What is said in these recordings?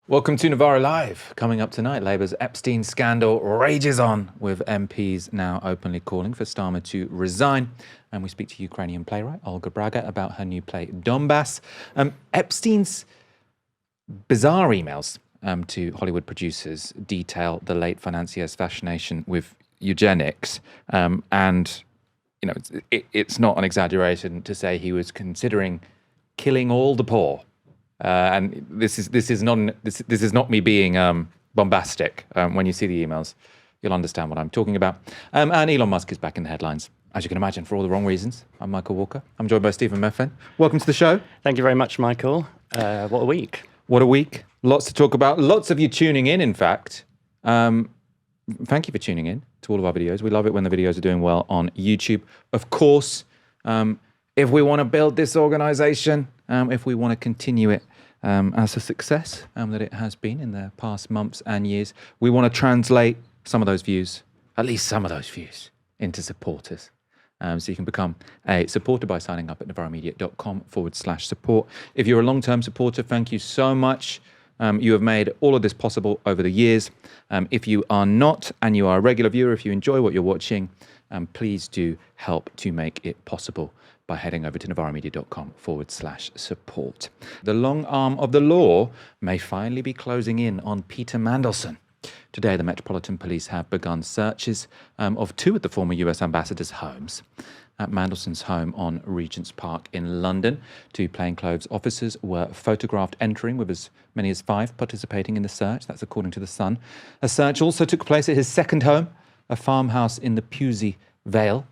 Welcome to Novara Live. Coming up tonight, Labour's Epstein scandal rages on, with MPs now openly calling for Starmer to resign. And we speak to Ukrainian playwright Olga Braga about her new play Donbass. Epstein's bizarre emails to Hollywood producers detail the late financier's fascination with eugenics. And, you know, it's not an exaggeration to say he was considering killing all the poor. And this is not me being bombastic. When you see the emails, you'll understand what I'm talking about. And Elon Musk is back in the headlines, as you can imagine, for all the wrong reasons. I'm Michael Walker. I'm joined by Stephen Methven. Welcome to the show. Thank you very much, Michael. What a week. What a week. Lots to talk about. Lots of you tuning in fact. Thank you for tuning in to all of our videos. We love it when the videos are doing well on YouTube. Of course, if we want to build this organization, if we want to continue it as a success that it has been in the past months and years, we want to translate some of those views, at least some of those views, into supporters. So you can become a supporter by signing up at novaramedia.com/support. If you're a long-term supporter, thank you so much. You have made all of this possible over the years. If you are not, and you are a regular viewer, if you enjoy what you're watching, please do help to make it possible by heading over to novaramedia.com/support. The long arm of the law may finally be closing in on Peter Mandelson. Today, the Metropolitan Police have begun searches of two of the former US ambassador's homes. At Mandelson's home on Regent's Park in London, two plainclothes officers were photographed entering, with as many as 5 participating in the search. That's according to The Sun. A search also took place at his second home, a farmhouse in the Pewsey Vale.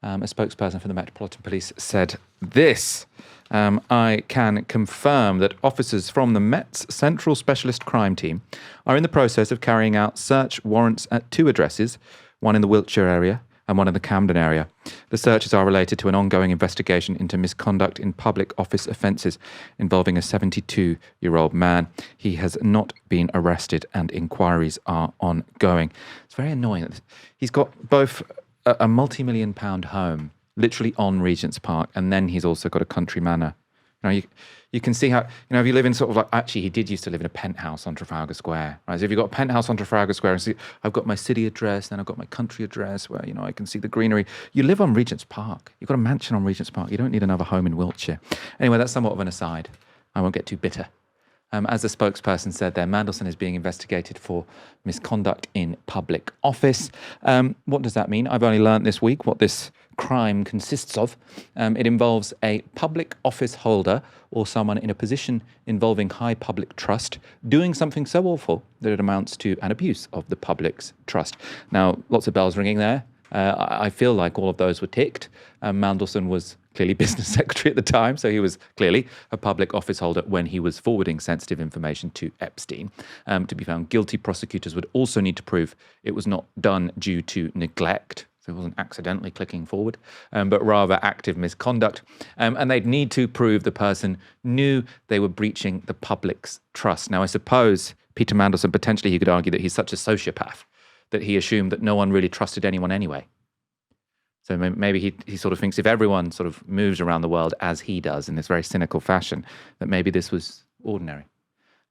A spokesperson for the Metropolitan Police said this: I can confirm that officers from the Met's Central Specialist Crime Team are in the process of carrying out search warrants at 2 addresses, one in the Wiltshire area and one in the Camden area. The searches are related to an ongoing investigation into misconduct in public office offences involving a 72-year-old man. He has not been arrested and inquiries are ongoing. It's very annoying. He's got both a multi-million-pound home, literally on Regent's Park, and then he's also got a country manor. You know, you can see how, if you live in sort of like, actually he did used to live in a penthouse on Trafalgar Square, right? So if you've got a penthouse on Trafalgar Square, and see, I've got my city address, then I've got my country address where, I can see the greenery. You live on Regent's Park. You've got a mansion on Regent's Park. You don't need another home in Wiltshire. Anyway, that's somewhat of an aside. I won't get too bitter. As the spokesperson said there, Mandelson is being investigated for misconduct in public office. What does that mean? I've only learnt this week what this crime consists of. It involves a public office holder or someone in a position involving high public trust doing something so awful that it amounts to an abuse of the public's trust. Now, lots of bells ringing there. I feel like all of those were ticked. Mandelson was clearly business secretary at the time, so he was clearly a public office holder when he was forwarding sensitive information to Epstein. To be found guilty, prosecutors would also need to prove it was not done due to neglect, so it wasn't accidentally clicking forward, but rather active misconduct. And they'd need to prove the person knew they were breaching the public's trust. Now, I suppose Peter Mandelson, potentially he could argue that he's such a sociopath that he assumed that no one really trusted anyone anyway. So maybe he sort of thinks if everyone sort of moves around the world as he does in this very cynical fashion, that maybe this was ordinary.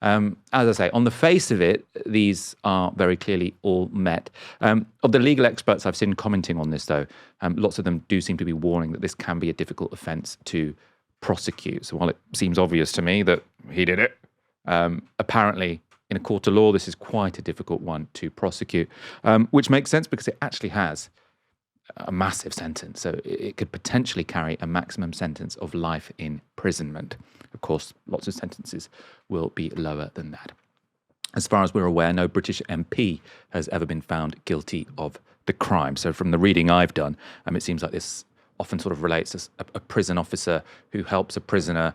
As I say, on the face of it, these are very clearly all met. Of the legal experts I've seen commenting on this, though, lots of them do seem to be warning that this can be a difficult offence to prosecute. So while it seems obvious to me that he did it, apparently in a court of law, this is quite a difficult one to prosecute, which makes sense because it actually has a massive sentence. So it could potentially carry a maximum sentence of life imprisonment. Of course, lots of sentences will be lower than that. As far as we're aware, no British MP has ever been found guilty of the crime. So from the reading I've done, it seems like this often sort of relates to a prison officer who helps a prisoner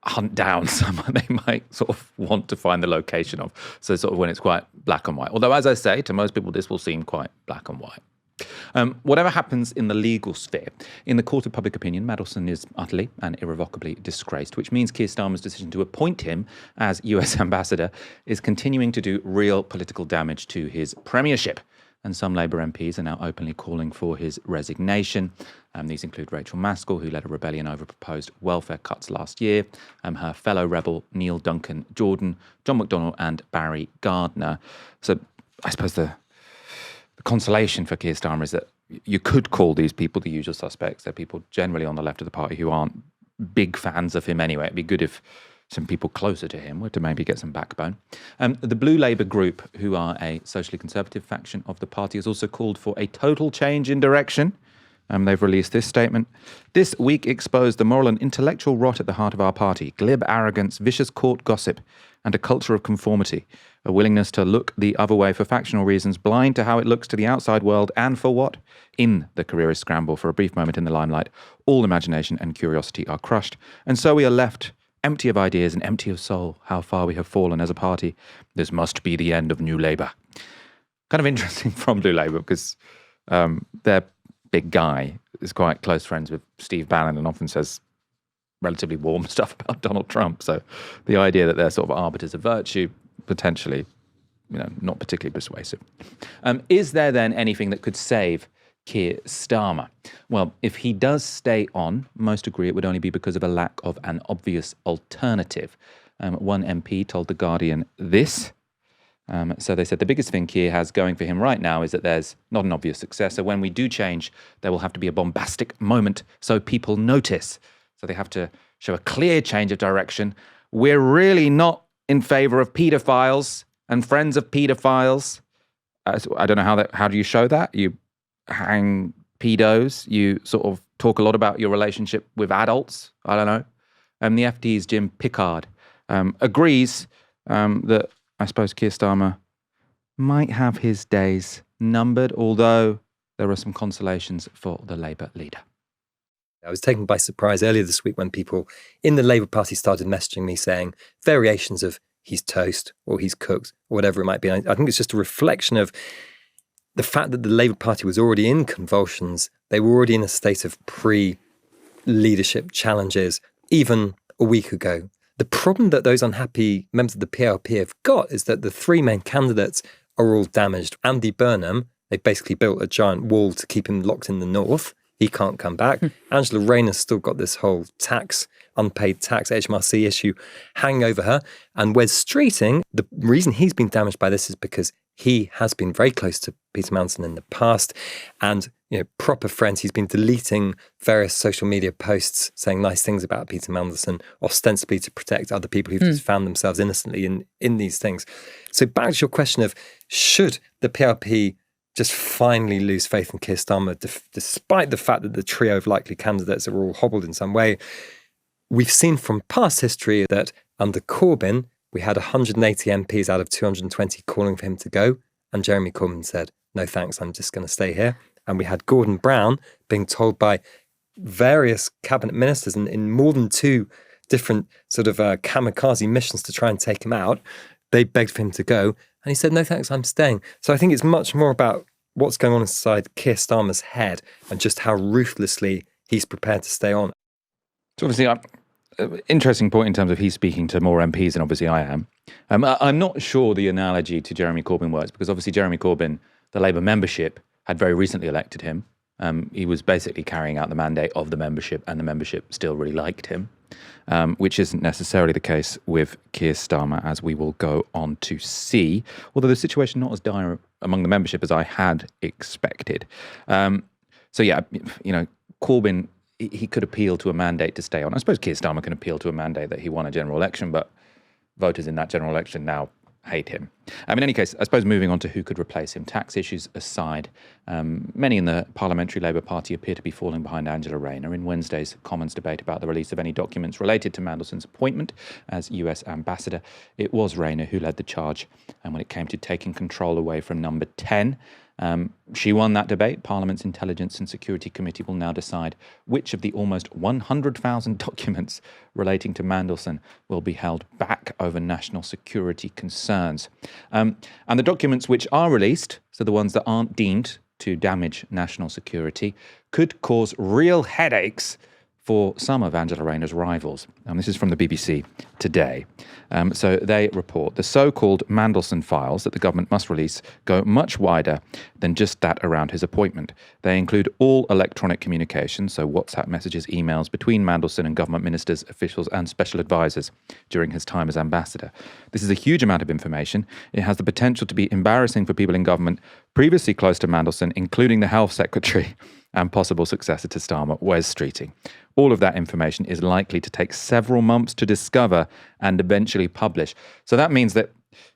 hunt down someone they might sort of want to find the location of. So sort of when it's quite black and white. Although, as I say, to most people, this will seem quite black and white. Whatever happens in the legal sphere, in the court of public opinion, Mandelson is utterly and irrevocably disgraced, which means Keir Starmer's decision to appoint him as US ambassador is continuing to do real political damage to his premiership. and some Labour MPs are now openly calling for his resignation. These include Rachel Maskell, who led a rebellion over proposed welfare cuts last year, her fellow rebel Neil Duncan Jordan, John McDonnell and Barry Gardner. So I suppose the consolation for Keir Starmer is that you could call these people the usual suspects. They're people generally on the left of the party who aren't big fans of him anyway. It'd be good if some people closer to him were to maybe get some backbone. The Blue Labour group, who are a socially conservative faction of the party, has also called for a total change in direction. They've released this statement. This week exposed the moral and intellectual rot at the heart of our party, glib arrogance, vicious court gossip, and a culture of conformity, a willingness to look the other way for factional reasons, blind to how it looks to the outside world, and for what? In the careerist scramble for a brief moment in the limelight, all imagination and curiosity are crushed, and so we are left empty of ideas and empty of soul. How far we have fallen as a party. This must be the end of New Labour. Kind of interesting from Blue Labour because their big guy is quite close friends with Steve Bannon and often says relatively warm stuff about Donald Trump. So the idea that they're sort of arbiters of virtue, potentially, not particularly persuasive. Is there then anything that could save Keir Starmer? Well, if he does stay on, most agree it would only be because of a lack of an obvious alternative. One MP told The Guardian this. So they said the biggest thing Keir has going for him right now is that there's not an obvious successor. When we do change, there will have to be a bombastic moment so people notice. So they have to show a clear change of direction. We're really not in favour of paedophiles and friends of paedophiles. I don't know how do you show that? You hang pedos, you sort of talk a lot about your relationship with adults. I don't know. The FD's Jim Pickard agrees that I suppose Keir Starmer might have his days numbered, although there are some consolations for the Labour leader. I was taken by surprise earlier this week when people in the Labour Party started messaging me saying variations of he's toast or he's cooked or whatever it might be. I think it's just a reflection of the fact that the Labour Party was already in convulsions. They were already in a state of pre-leadership challenges even a week ago. The problem that those unhappy members of the PLP have got is that the three main candidates are all damaged. Andy Burnham, they basically built a giant wall to keep him locked in the north. He can't come back. Angela Rayner's still got this whole unpaid tax, HMRC issue hanging over her. And Wes Streeting, the reason he's been damaged by this is because he has been very close to Peter Mandelson in the past. And, proper friends, he's been deleting various social media posts saying nice things about Peter Mandelson, ostensibly to protect other people who've just found themselves innocently in these things. So back to your question of, should the PLP just finally lose faith in Keir Starmer, despite the fact that the trio of likely candidates are all hobbled in some way? We've seen from past history that under Corbyn, we had 180 MPs out of 220 calling for him to go. And Jeremy Corbyn said, no thanks, I'm just going to stay here. And we had Gordon Brown being told by various cabinet ministers in more than two different sort of kamikaze missions to try and take him out. They begged for him to go. And he said, no thanks, I'm staying. So I think it's much more about what's going on inside Keir Starmer's head and just how ruthlessly he's prepared to stay on. So obviously, interesting point in terms of he's speaking to more MPs than obviously I am. I'm not sure the analogy to Jeremy Corbyn works because obviously Jeremy Corbyn, the Labour membership, had very recently elected him. He was basically carrying out the mandate of the membership and the membership still really liked him, which isn't necessarily the case with Keir Starmer, as we will go on to see, although the situation not as dire among the membership as I had expected. So yeah, Corbyn, he could appeal to a mandate to stay on. I suppose Keir Starmer can appeal to a mandate that he won a general election, but voters in that general election now hate him. In any case, I suppose moving on to who could replace him, tax issues aside, many in the Parliamentary Labour Party appear to be falling behind Angela Rayner in Wednesday's Commons debate about the release of any documents related to Mandelson's appointment as US ambassador. It was Rayner who led the charge, and when it came to taking control away from number 10, she won that debate. Parliament's Intelligence and Security Committee will now decide which of the almost 100,000 documents relating to Mandelson will be held back over national security concerns. And the documents which are released, so the ones that aren't deemed to damage national security, could cause real headaches for some of Angela Rayner's rivals. This is from the BBC today. So they report the so-called Mandelson files that the government must release go much wider than just that around his appointment. They include all electronic communication, so WhatsApp messages, emails between Mandelson and government ministers, officials and special advisors during his time as ambassador. This is a huge amount of information. It has the potential to be embarrassing for people in government previously close to Mandelson, including the health secretary and possible successor to Starmer, Wes Streeting. All of that information is likely to take several months to discover and eventually publish. So that means that,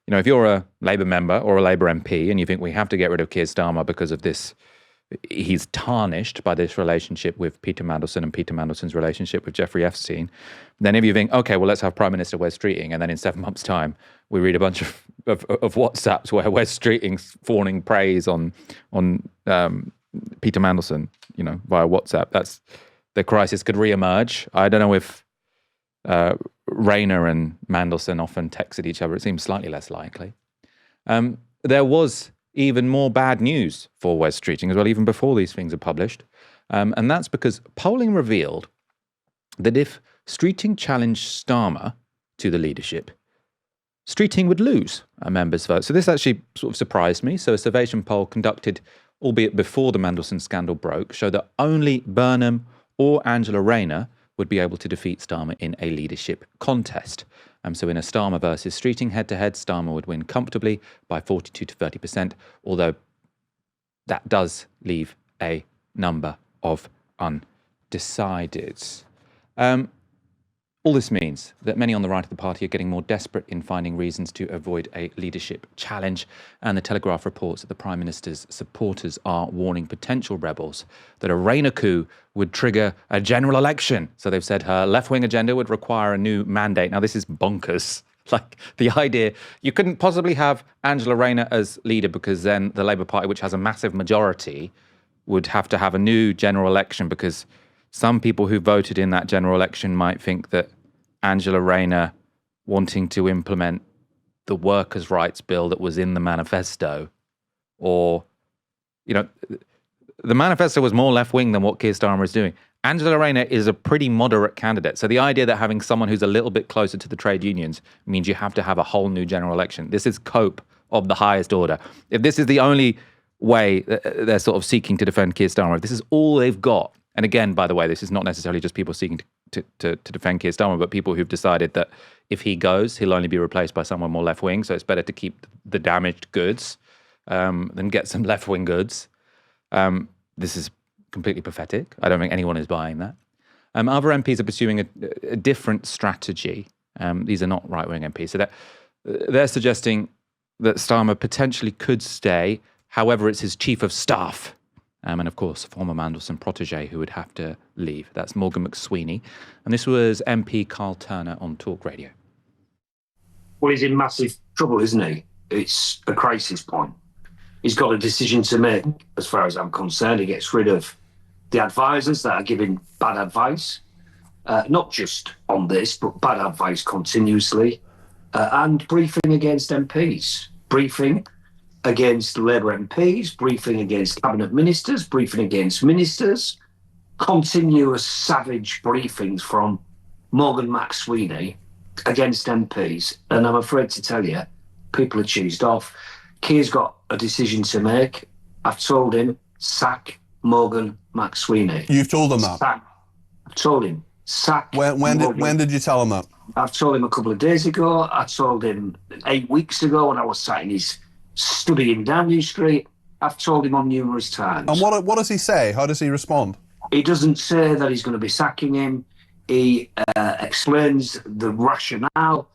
if you're a Labour member or a Labour MP and you think we have to get rid of Keir Starmer because of this, he's tarnished by this relationship with Peter Mandelson and Peter Mandelson's relationship with Jeffrey Epstein, then if you think, okay, well, let's have Prime Minister Wes Streeting, and then in 7 months' time, we read a bunch of WhatsApps where Wes Streeting's fawning praise on Peter Mandelson, via WhatsApp, the crisis could re-emerge. I don't know if Rayner and Mandelson often texted each other. It seems slightly less likely. There was even more bad news for Wes Streeting as well, even before these things are published. And that's because polling revealed that if Streeting challenged Starmer to the leadership, Streeting would lose a member's vote. So this actually sort of surprised me. So a Survation poll conducted, albeit before the Mandelson scandal broke, showed that only Burnham or Angela Rayner would be able to defeat Starmer in a leadership contest. So in a Starmer versus Streeting head-to-head, Starmer would win comfortably by 42 to 30%, although that does leave a number of undecideds. All this means that many on the right of the party are getting more desperate in finding reasons to avoid a leadership challenge. And the Telegraph reports that the Prime Minister's supporters are warning potential rebels that a Rayner coup would trigger a general election. So they've said her left-wing agenda would require a new mandate. Now, this is bonkers. Like the idea, you couldn't possibly have Angela Rayner as leader because then the Labour Party, which has a massive majority, would have to have a new general election because some people who voted in that general election might think that Angela Rayner wanting to implement the workers' rights bill that was in the manifesto, or, the manifesto was more left-wing than what Keir Starmer is doing. Angela Rayner is a pretty moderate candidate. So the idea that having someone who's a little bit closer to the trade unions means you have to have a whole new general election. This is cope of the highest order. If this is the only way they're sort of seeking to defend Keir Starmer, if this is all they've got, and again, by the way, this is not necessarily just people seeking to defend Keir Starmer, but people who've decided that if he goes, he'll only be replaced by someone more left-wing, so it's better to keep the damaged goods than get some left-wing goods. This is completely pathetic. I don't think anyone is buying that. Other MPs are pursuing a different strategy. These are not right-wing MPs. So they're suggesting that Starmer potentially could stay. However, it's his chief of staff. And of course, former Mandelson protege who would have to leave. That's Morgan McSweeney. And this was MP Carl Turner on Talk Radio. Well, he's in massive trouble, isn't he? It's a crisis point. He's got a decision to make, as far as I'm concerned. He gets rid of the advisors that are giving bad advice, not just on this, but bad advice continuously, and briefing against MPs, briefing against Labour MPs, briefing against cabinet ministers, briefing against ministers, continuous savage briefings from Morgan McSweeney against MPs. And I'm afraid to tell you, people are cheesed off. Keir's got a decision to make. I've told him, sack Morgan McSweeney. You've told him that? I've told him, sack When did you tell him that? I've told him a couple of days ago. I told him 8 weeks ago when I was sat in his study in Downing Street. I've told him on numerous times. And what does he say? How does he respond? He doesn't say that he's going to be sacking him. He explains the rationale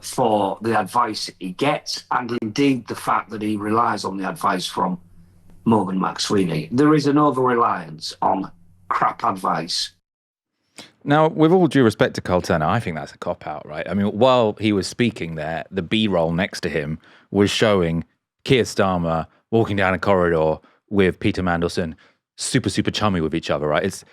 for the advice he gets, and indeed the fact that he relies on the advice from Morgan McSweeney. There is an over-reliance on crap advice. Now, with all due respect to Carl Turner, I think that's a cop-out, right? I mean, while he was speaking there, the B-roll next to him was showing Keir Starmer walking down a corridor with Peter Mandelson, super chummy with each other, right? It's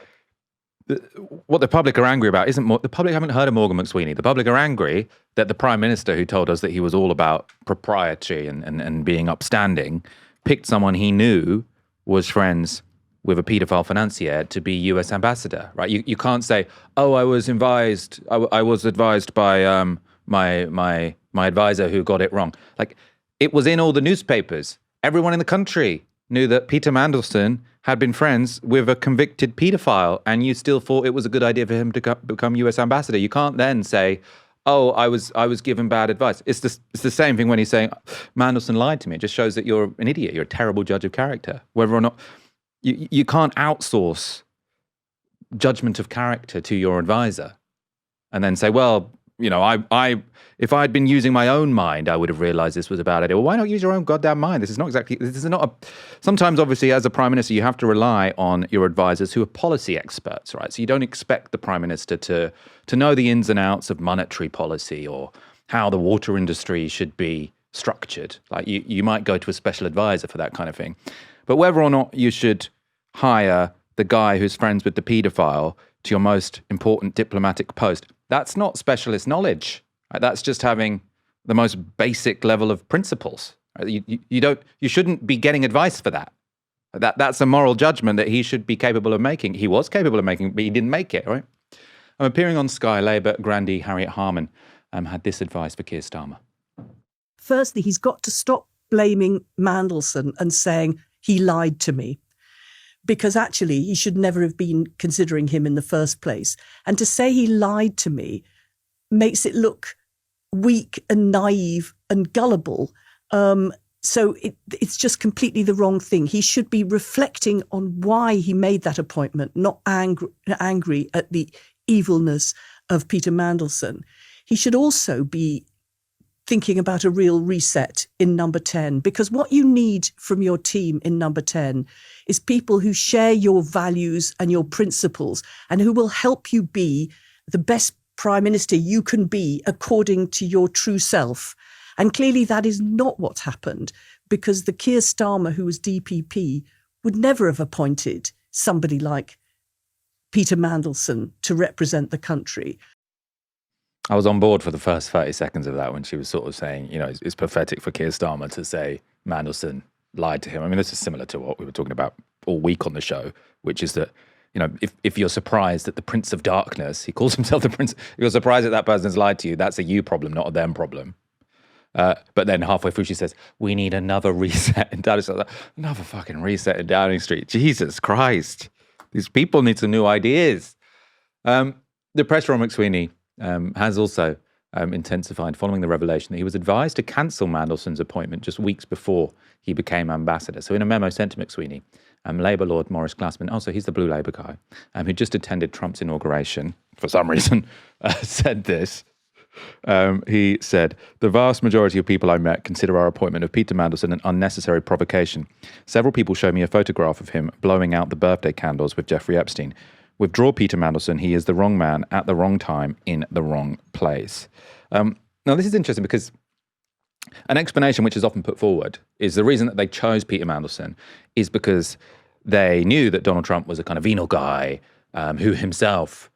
what the public are angry about isn't more, the public haven't heard of Morgan McSweeney. The public are angry that the Prime Minister, who told us that he was all about propriety and being upstanding, picked someone he knew was friends with a paedophile financier to be US ambassador, right? You can't say, oh, I was advised by my advisor who got it wrong. Like, it was in all the newspapers. Everyone in the country knew that Peter Mandelson had been friends with a convicted paedophile, and you still thought it was a good idea for him to become US ambassador. You can't then say, oh, I was given bad advice. It's the same thing when he's saying Mandelson lied to me. It just shows that you're an idiot. You're a terrible judge of character. Whether or not you can't outsource judgment of character to your advisor and then say, well, you know, if I'd been using my own mind, I would have realized this was a bad idea. Well, why not use your own goddamn mind? Sometimes, obviously, as a prime minister, you have to rely on your advisors who are policy experts, right? So you don't expect the prime minister to know the ins and outs of monetary policy or how the water industry should be structured. Like, you might go to a special advisor for that kind of thing. But whether or not you should hire the guy who's friends with the paedophile to your most important diplomatic post, that's not specialist knowledge. Right? That's just having the most basic level of principles. Right? You shouldn't be getting advice for that. That's a moral judgment that he should be capable of making. He was capable of making, but he didn't make it. Right? Appearing on Sky, Labour grandee Harriet Harman had this advice for Keir Starmer. Firstly, he's got to stop blaming Mandelson and saying he lied to me, because actually he should never have been considering him in the first place. And to say he lied to me makes it look weak and naive and gullible. So it's just completely the wrong thing. He should be reflecting on why he made that appointment, not angry at the evilness of Peter Mandelson. He should also be thinking about a real reset in number 10, because what you need from your team in number 10 is people who share your values and your principles and who will help you be the best prime minister you can be according to your true self. And clearly that is not what's happened, because the Keir Starmer who was DPP would never have appointed somebody like Peter Mandelson to represent the country. I was on board for the first 30 seconds of that when she was sort of saying, you know, it's pathetic for Keir Starmer to say Mandelson lied to him. I mean, this is similar to what we were talking about all week on the show, which is that, you know, if you're surprised that the Prince of Darkness, he calls himself the Prince, if you're surprised that that person's lied to you, that's a you problem, not a them problem. But then halfway through, she says, we need another reset in Downing Street. Another fucking reset in Downing Street. Jesus Christ. These people need some new ideas. The pressure on McSweeney has also intensified following the revelation that he was advised to cancel Mandelson's appointment just weeks before he became ambassador. So in a memo sent to McSweeney, Labour Lord Maurice Glassman, also he's the Blue Labour guy, who just attended Trump's inauguration, for some reason, said this. He said, the vast majority of people I met consider our appointment of Peter Mandelson an unnecessary provocation. Several people showed me a photograph of him blowing out the birthday candles with Jeffrey Epstein. Withdraw Peter Mandelson. He is the wrong man at the wrong time in the wrong place. Now, this is interesting because an explanation which is often put forward is the reason that they chose Peter Mandelson is because they knew that Donald Trump was a kind of venal guy who himself,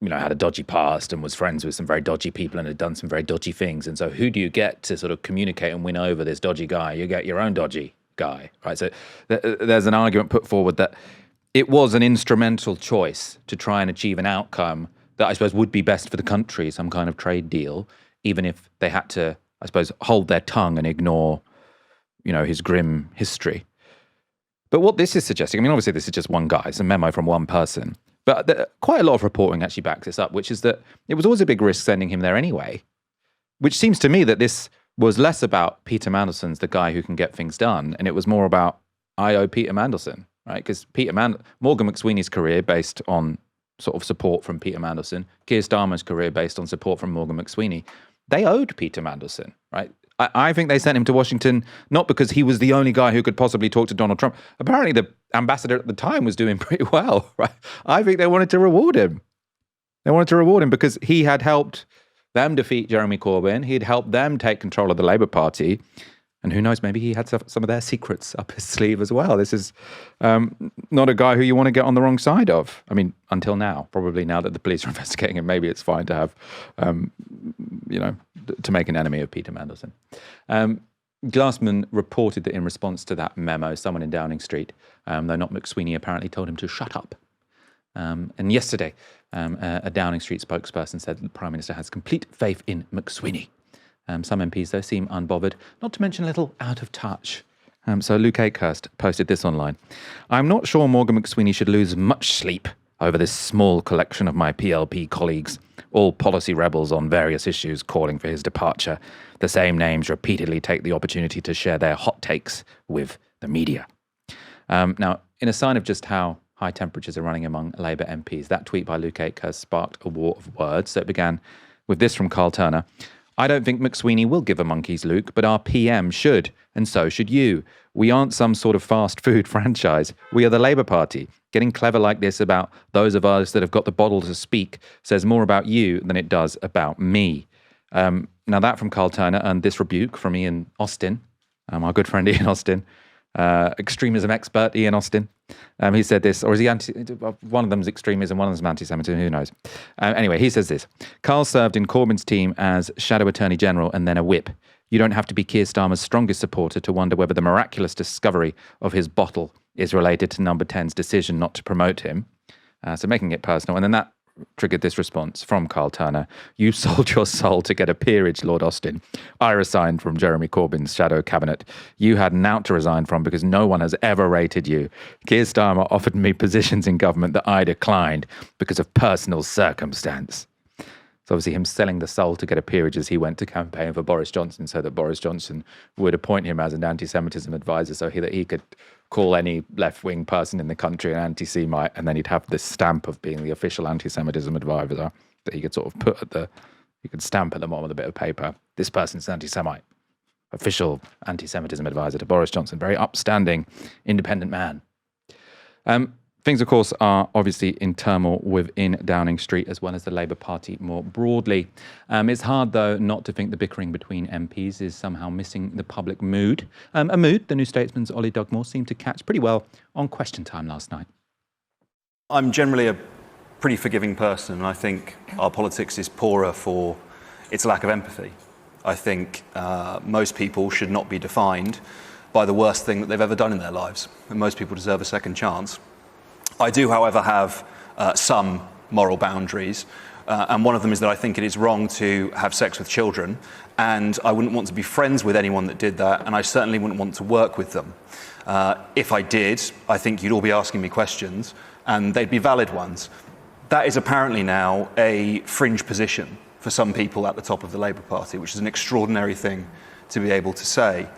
you know, had a dodgy past and was friends with some very dodgy people and had done some very dodgy things. And so who do you get to sort of communicate and win over this dodgy guy? You get your own dodgy guy, right? So there's an argument put forward that it was an instrumental choice to try and achieve an outcome that I suppose would be best for the country, some kind of trade deal, even if they had to, I suppose, hold their tongue and ignore, you know, his grim history. But what this is suggesting, I mean, obviously this is just one guy, it's a memo from one person, but quite a lot of reporting actually backs this up, which is that it was always a big risk sending him there anyway, which seems to me that this was less about Peter Mandelson's the guy who can get things done, and it was more about, I owe Peter Mandelson. Right, because Morgan McSweeney's career based on sort of support from Peter Mandelson, Keir Starmer's career based on support from Morgan McSweeney, they owed Peter Mandelson, right? I think they sent him to Washington not because he was the only guy who could possibly talk to Donald Trump. Apparently the ambassador at the time was doing pretty well, right? I think they wanted to reward him. They wanted to reward him because he had helped them defeat Jeremy Corbyn. He'd helped them take control of the Labour Party. And who knows, maybe he had some of their secrets up his sleeve as well. This is not a guy who you want to get on the wrong side of. I mean, until now, probably now that the police are investigating him, maybe it's fine to have, you know, to make an enemy of Peter Mandelson. Glassman reported that in response to that memo, someone in Downing Street, though not McSweeney, apparently told him to shut up. And yesterday, a Downing Street spokesperson said that the Prime Minister has complete faith in McSweeney. Some MPs, though, seem unbothered, not to mention a little out of touch. So Luke Akehurst posted this online. I'm not sure Morgan McSweeney should lose much sleep over this small collection of my PLP colleagues, all policy rebels on various issues calling for his departure. The same names repeatedly take the opportunity to share their hot takes with the media. Now, in a sign of just how high temperatures are running among Labour MPs, that tweet by Luke Akehurst sparked a war of words. So it began with this from Carl Turner. I don't think McSweeney will give a monkeys, Luke, but our PM should, and so should you. We aren't some sort of fast food franchise. We are the Labour Party. Getting clever like this about those of us that have got the bottle to speak says more about you than it does about me. Now that from Carl Turner and this rebuke from Ian Austin, our good friend Ian Austin, extremism expert Ian Austin. He said this, or is he one of them's extremism, one of them's anti-Semitism, who knows? Anyway, he says this. Carl served in Corbyn's team as Shadow Attorney General and then a whip. You don't have to be Keir Starmer's strongest supporter to wonder whether the miraculous discovery of his bottle is related to Number 10's decision not to promote him. So making it personal. And then that triggered this response from Carl Turner. You sold your soul to get a peerage, Lord Austin. I resigned from Jeremy Corbyn's shadow cabinet. You had an out to resign from because no one has ever rated you. Keir Starmer offered me positions in government that I declined because of personal circumstance. So obviously him selling the soul to get a peerage as he went to campaign for Boris Johnson so that Boris Johnson would appoint him as an anti-Semitism advisor so that he could call any left-wing person in the country an anti-Semite, and then he'd have this stamp of being the official anti-Semitism advisor that he could sort of put he could stamp at the bottom of a bit of paper. This person's anti-Semite. Official anti-Semitism advisor to Boris Johnson. Very upstanding, independent man. Things, of course, are obviously in turmoil within Downing Street as well as the Labour Party more broadly. It's hard, though, not to think the bickering between MPs is somehow missing the public mood. A mood the New Statesman's Ollie Dugmore seemed to catch pretty well on Question Time last night. I'm generally a pretty forgiving person, and I think our politics is poorer for its lack of empathy. I think most people should not be defined by the worst thing that they've ever done in their lives, and most people deserve a second chance. I do, however, have some moral boundaries, and one of them is that I think it is wrong to have sex with children, and I wouldn't want to be friends with anyone that did that, and I certainly wouldn't want to work with them. If I did, I think you'd all be asking me questions, and they'd be valid ones. That is apparently now a fringe position for some people at the top of the Labour Party, which is an extraordinary thing to be able to say.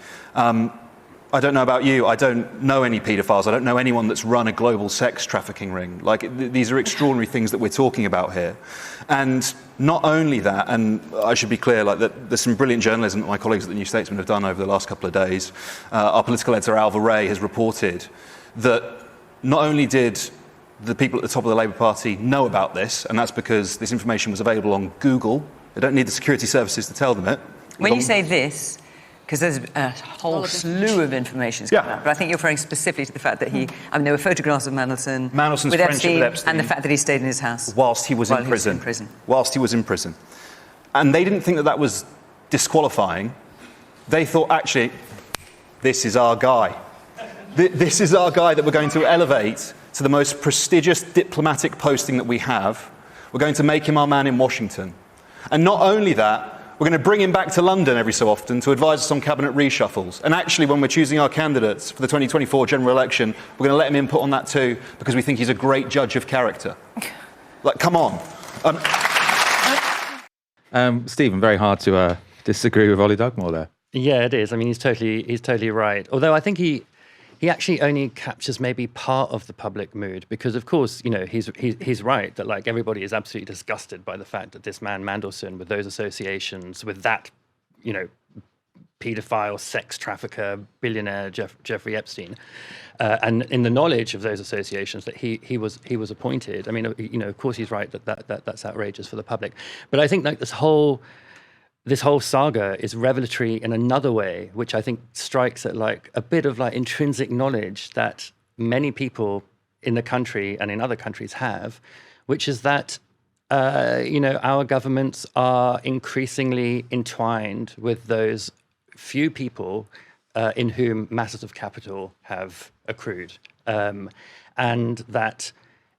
I don't know about you. I don't know any paedophiles. I don't know anyone that's run a global sex trafficking ring. These are extraordinary things that we're talking about here. And not only that, and I should be clear, that there's some brilliant journalism that my colleagues at the New Statesman have done over the last couple of days. Our political editor, Alva Ray, has reported that not only did the people at the top of the Labour Party know about this, and that's because this information was available on Google. They don't need the security services to tell them it. When you say this, because there's a whole slew of information coming out, but I think you're referring specifically to the fact that there were photographs of Mandelson with Epstein, and the fact that he stayed in his house whilst he was in prison. Whilst he was in prison. And they didn't think that that was disqualifying. They thought, actually, this is our guy. This is our guy that we're going to elevate to the most prestigious diplomatic posting that we have. We're going to make him our man in Washington. And not only that, we're going to bring him back to London every so often to advise us on cabinet reshuffles. And actually, when we're choosing our candidates for the 2024 general election, we're going to let him input on that too, because we think he's a great judge of character. Come on. Stephen, very hard to disagree with Ollie Dugmore there. Yeah, it is. I mean, he's totally right. Although I think he actually only captures maybe part of the public mood, because of course, he's right that everybody is absolutely disgusted by the fact that this man Mandelson, with those associations, with that, paedophile, sex trafficker, billionaire Jeffrey Epstein, and in the knowledge of those associations that he was appointed. I mean, of course he's right that's outrageous for the public, but I think this whole saga is revelatory in another way, which I think strikes at a bit of intrinsic knowledge that many people in the country and in other countries have, which is that, our governments are increasingly entwined with those few people in whom masses of capital have accrued, and that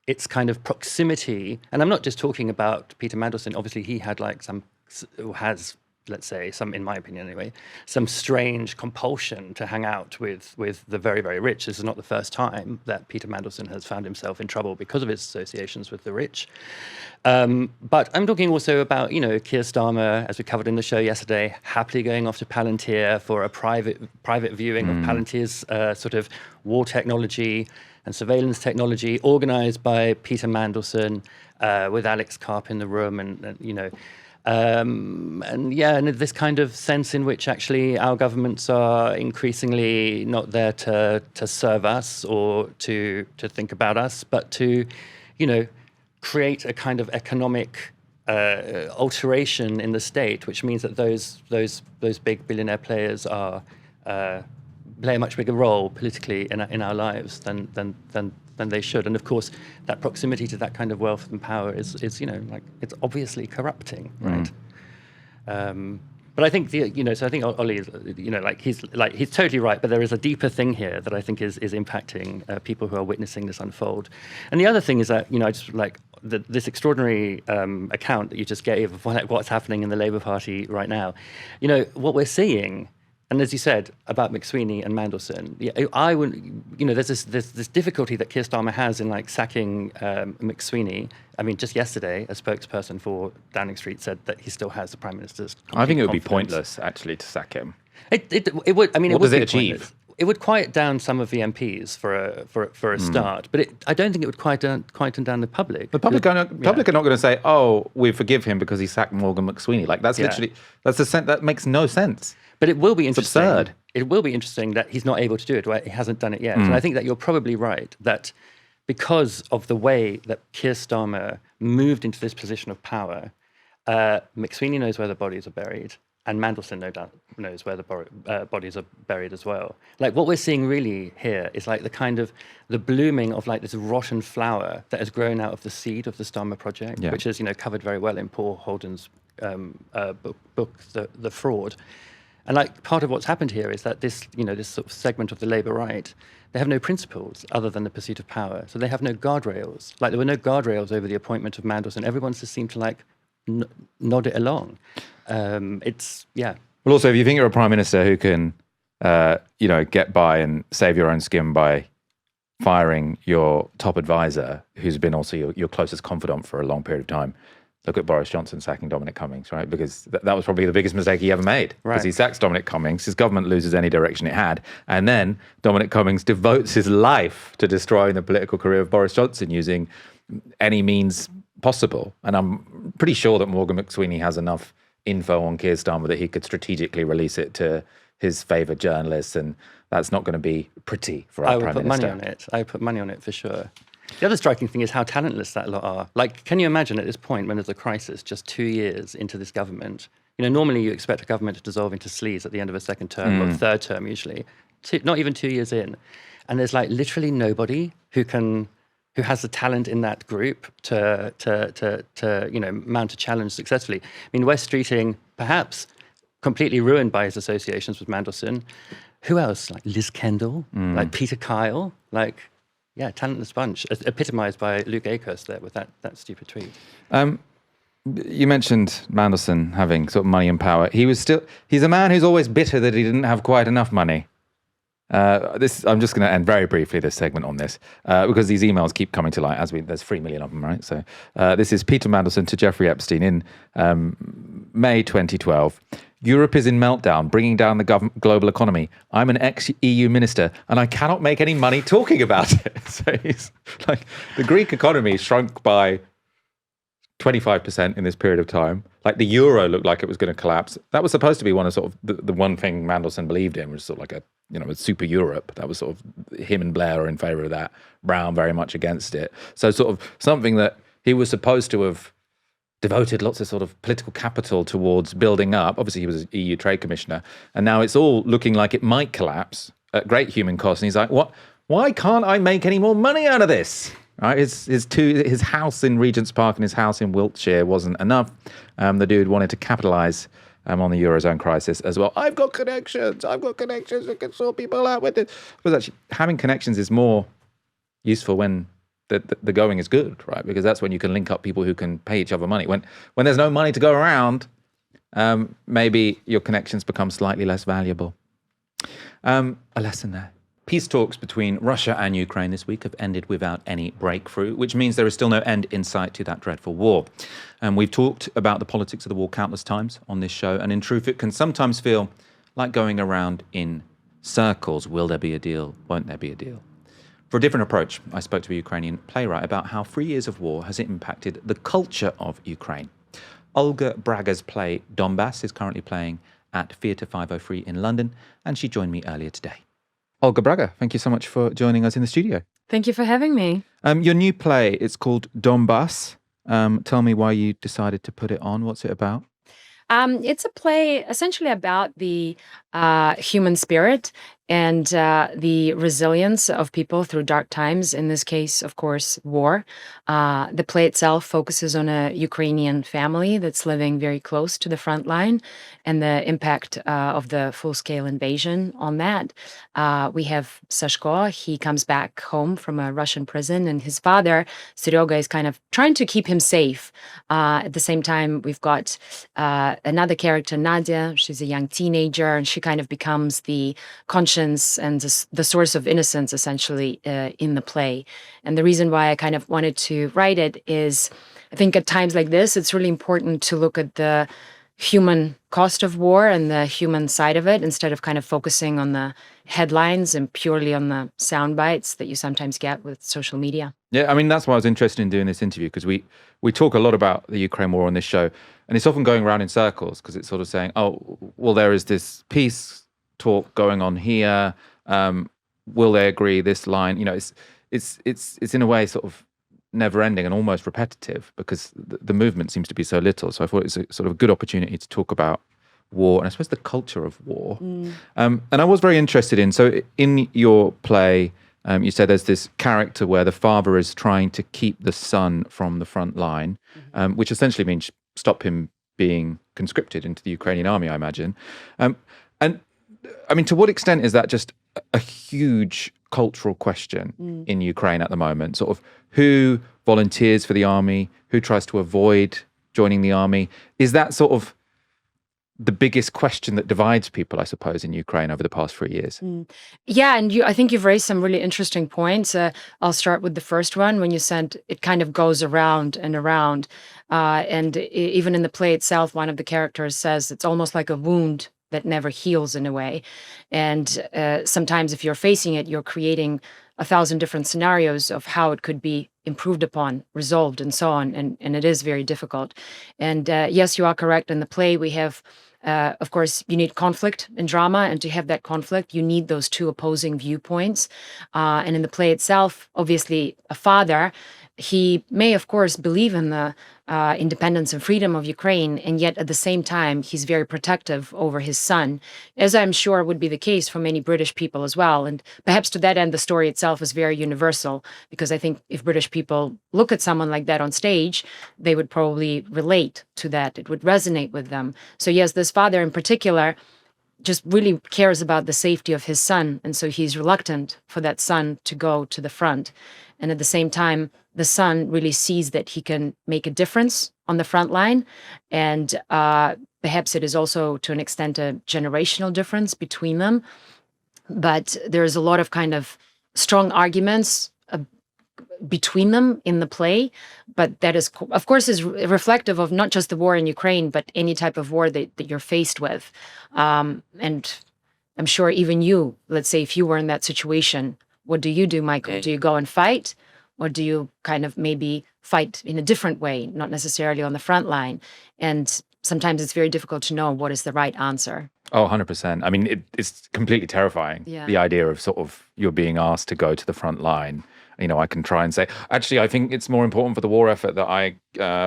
its kind of proximity, and I'm not just talking about Peter Mandelson. Obviously, he had let's say, in my opinion anyway, some strange compulsion to hang out with the very, very rich. This is not the first time that Peter Mandelson has found himself in trouble because of his associations with the rich. But I'm talking also about, Keir Starmer, as we covered in the show yesterday, happily going off to Palantir for a private viewing of Palantir's sort of war technology and surveillance technology, organized by Peter Mandelson, with Alex Karp in the room, and this kind of sense in which actually our governments are increasingly not there to serve us or to think about us, but to, create a kind of economic alteration in the state, which means that those big billionaire players are play a much bigger role politically in our lives than they should. And of course, that proximity to that kind of wealth and power is it's obviously corrupting, right? But I think so I think Ollie is, he's totally right. But there is a deeper thing here that I think is impacting people who are witnessing this unfold. And the other thing is that I just like this extraordinary account that you just gave of what's happening in the Labour Party right now. What we're seeing. And as you said about McSweeney and Mandelson, I wouldn't. There's this difficulty that Keir Starmer has in sacking McSweeney. I mean, just yesterday, a spokesperson for Downing Street said that he still has the Prime Minister's. I think it would be confidence. pointless actually to sack him. It would. I mean, what it would does it be achieve? Pointless. It would quiet down some of the MPs for a start, but I don't think it would quieten down the public. The public are not going to say, "Oh, we forgive him because he sacked Morgan McSweeney." That's literally that makes no sense. But it will be interesting. It's absurd. It will be interesting that he's not able to do it, right? He hasn't done it yet. And I think that you're probably right, that because of the way that Keir Starmer moved into this position of power, McSweeney knows where the bodies are buried, and Mandelson no doubt knows where the bodies are buried as well. What we're seeing really here is the kind of the blooming of this rotten flower that has grown out of the seed of the Starmer project, which is covered very well in Paul Holden's book The Fraud. And part of what's happened here is that this sort of segment of the Labour right, they have no principles other than the pursuit of power. So they have no guardrails. There were no guardrails over the appointment of Mandelson. Everyone just seemed to nod it along. Well, also, if you think you're a prime minister who can, get by and save your own skin by firing your top advisor, who's been also your closest confidant for a long period of time. Look at Boris Johnson sacking Dominic Cummings, right? Because that was probably the biggest mistake he ever made. Because he sacks Dominic Cummings, his government loses any direction it had, and then Dominic Cummings devotes his life to destroying the political career of Boris Johnson using any means possible. And I'm pretty sure that Morgan McSweeney has enough info on Keir Starmer that he could strategically release it to his favoured journalists, and that's not going to be pretty for our Prime Minister. I would put money on it for sure. The other striking thing is how talentless that lot are. Can you imagine at this point when there's a crisis, just 2 years into this government? Normally you expect a government to dissolve into sleaze at the end of a second term or third term usually. Not even 2 years in, and there's literally nobody who has the talent in that group to mount a challenge successfully. I mean, Wes Streeting, perhaps completely ruined by his associations with Mandelson. Who else? Liz Kendall, Peter Kyle, talentless bunch, epitomised by Luke Akehurst there with that stupid tweet. You mentioned Mandelson having sort of money and power. He's a man who's always bitter that he didn't have quite enough money. I'm just going to end very briefly this segment on this because these emails keep coming to light there's 3 million of them, right? So this is Peter Mandelson to Jeffrey Epstein in May 2012. Europe is in meltdown, bringing down the global economy. I'm an ex-EU minister, and I cannot make any money talking about it. So he's the Greek economy shrunk by 25% in this period of time. The euro looked like it was going to collapse. That was supposed to be one of sort of the one thing Mandelson believed in, was sort of a super Europe. That was sort of him and Blair are in favour of that. Brown very much against it. So sort of something that he was supposed to have devoted lots of sort of political capital towards building up. Obviously, he was an EU trade commissioner, and now it's all looking like it might collapse at great human cost. And he's like, "What? Why can't I make any more money out of this?" Right? His house in Regent's Park and his house in Wiltshire wasn't enough. The dude wanted to capitalise on the Eurozone crisis as well. I've got connections that can sort people out with it. But actually, having connections is more useful when the going is good, right? Because that's when you can link up people who can pay each other money. When there's no money to go around, maybe your connections become slightly less valuable. A lesson there. Peace talks between Russia and Ukraine this week have ended without any breakthrough, which means there is still no end in sight to that dreadful war. And we've talked about the politics of the war countless times on this show, and in truth, it can sometimes feel like going around in circles. Will there be a deal? Won't there be a deal? For a different approach, I spoke to a Ukrainian playwright about how 3 years of war has impacted the culture of Ukraine. Olga Braga's play Donbass is currently playing at Theatre 503 in London, and she joined me earlier today. Olga Braga, thank you so much for joining us in the studio. Thank you for having me. Your new play, it's called Donbass. Tell me why you decided to put it on. What's it about? It's a play essentially about the human spirit and the resilience of people through dark times, in this case, of course, war. The play itself focuses on a Ukrainian family that's living very close to the front line and the impact of the full-scale invasion on that. We have Sashko. He comes back home from a Russian prison, and his father, Seryoga, is kind of trying to keep him safe. At the same time, we've got another character, Nadia. She's a young teenager, and she kind of becomes the conscience and the source of innocence, essentially, in the play. And the reason why I kind of wanted to write it is, I think at times like this, it's really important to look at the human cost of war and the human side of it, instead of kind of focusing on the headlines and purely on the sound bites that you sometimes get with social media. Yeah, I mean, that's why I was interested in doing this interview, because we talk a lot about the Ukraine war on this show, and it's often going around in circles, because it's sort of saying, oh, well, there is this peace talk going on here. Will they agree this line? You know, it's in a way sort of never ending and almost repetitive, because the movement seems to be so little. So I thought it's a sort of good opportunity to talk about war and I suppose the culture of war. And I was very interested in your play, you said there's this character where the father is trying to keep the son from the front line, which essentially means stop him being conscripted into the Ukrainian army, I imagine. And I mean, to what extent is that just a huge cultural question in Ukraine at the moment? Sort of who volunteers for the army, who tries to avoid joining the army? Is that sort of the biggest question that divides people, I suppose, in Ukraine over the past 3 years? Yeah, and I think you've raised some really interesting points. I'll start with the first one, when you said it kind of goes around and around. And even in the play itself, one of the characters says it's almost like a wound that never heals, in a way. And sometimes if you're facing it, you're creating 1,000 different scenarios of how it could be improved upon, resolved, and so on. And it is very difficult. And yes, you are correct. In the play, we have, of course, you need conflict and drama. And to have that conflict, you need those two opposing viewpoints. And in the play itself, obviously, a father, he may, of course, believe in the independence and freedom of Ukraine, and yet at the same time, he's very protective over his son, as I'm sure would be the case for many British people as well. And perhaps to that end, the story itself is very universal, because I think if British people look at someone like that on stage, they would probably relate to that. It would resonate with them. So yes, this father in particular just really cares about the safety of his son, and so he's reluctant for that son to go to the front. And at the same time, the son really sees that he can make a difference on the front line. And perhaps it is also, to an extent, a generational difference between them. But there's a lot of kind of strong arguments between them in the play. But that is, of course, is reflective of not just the war in Ukraine, but any type of war that you're faced with. And I'm sure even you, let's say if you were in that situation, what do you do, Michael? Do you go and fight? Or do you kind of maybe fight in a different way, not necessarily on the front line? And sometimes it's very difficult to know what is the right answer. Oh, 100%. I mean, it's completely terrifying, the idea of sort of you're being asked to go to the front line. You know, I can try and say, actually, I think it's more important for the war effort that I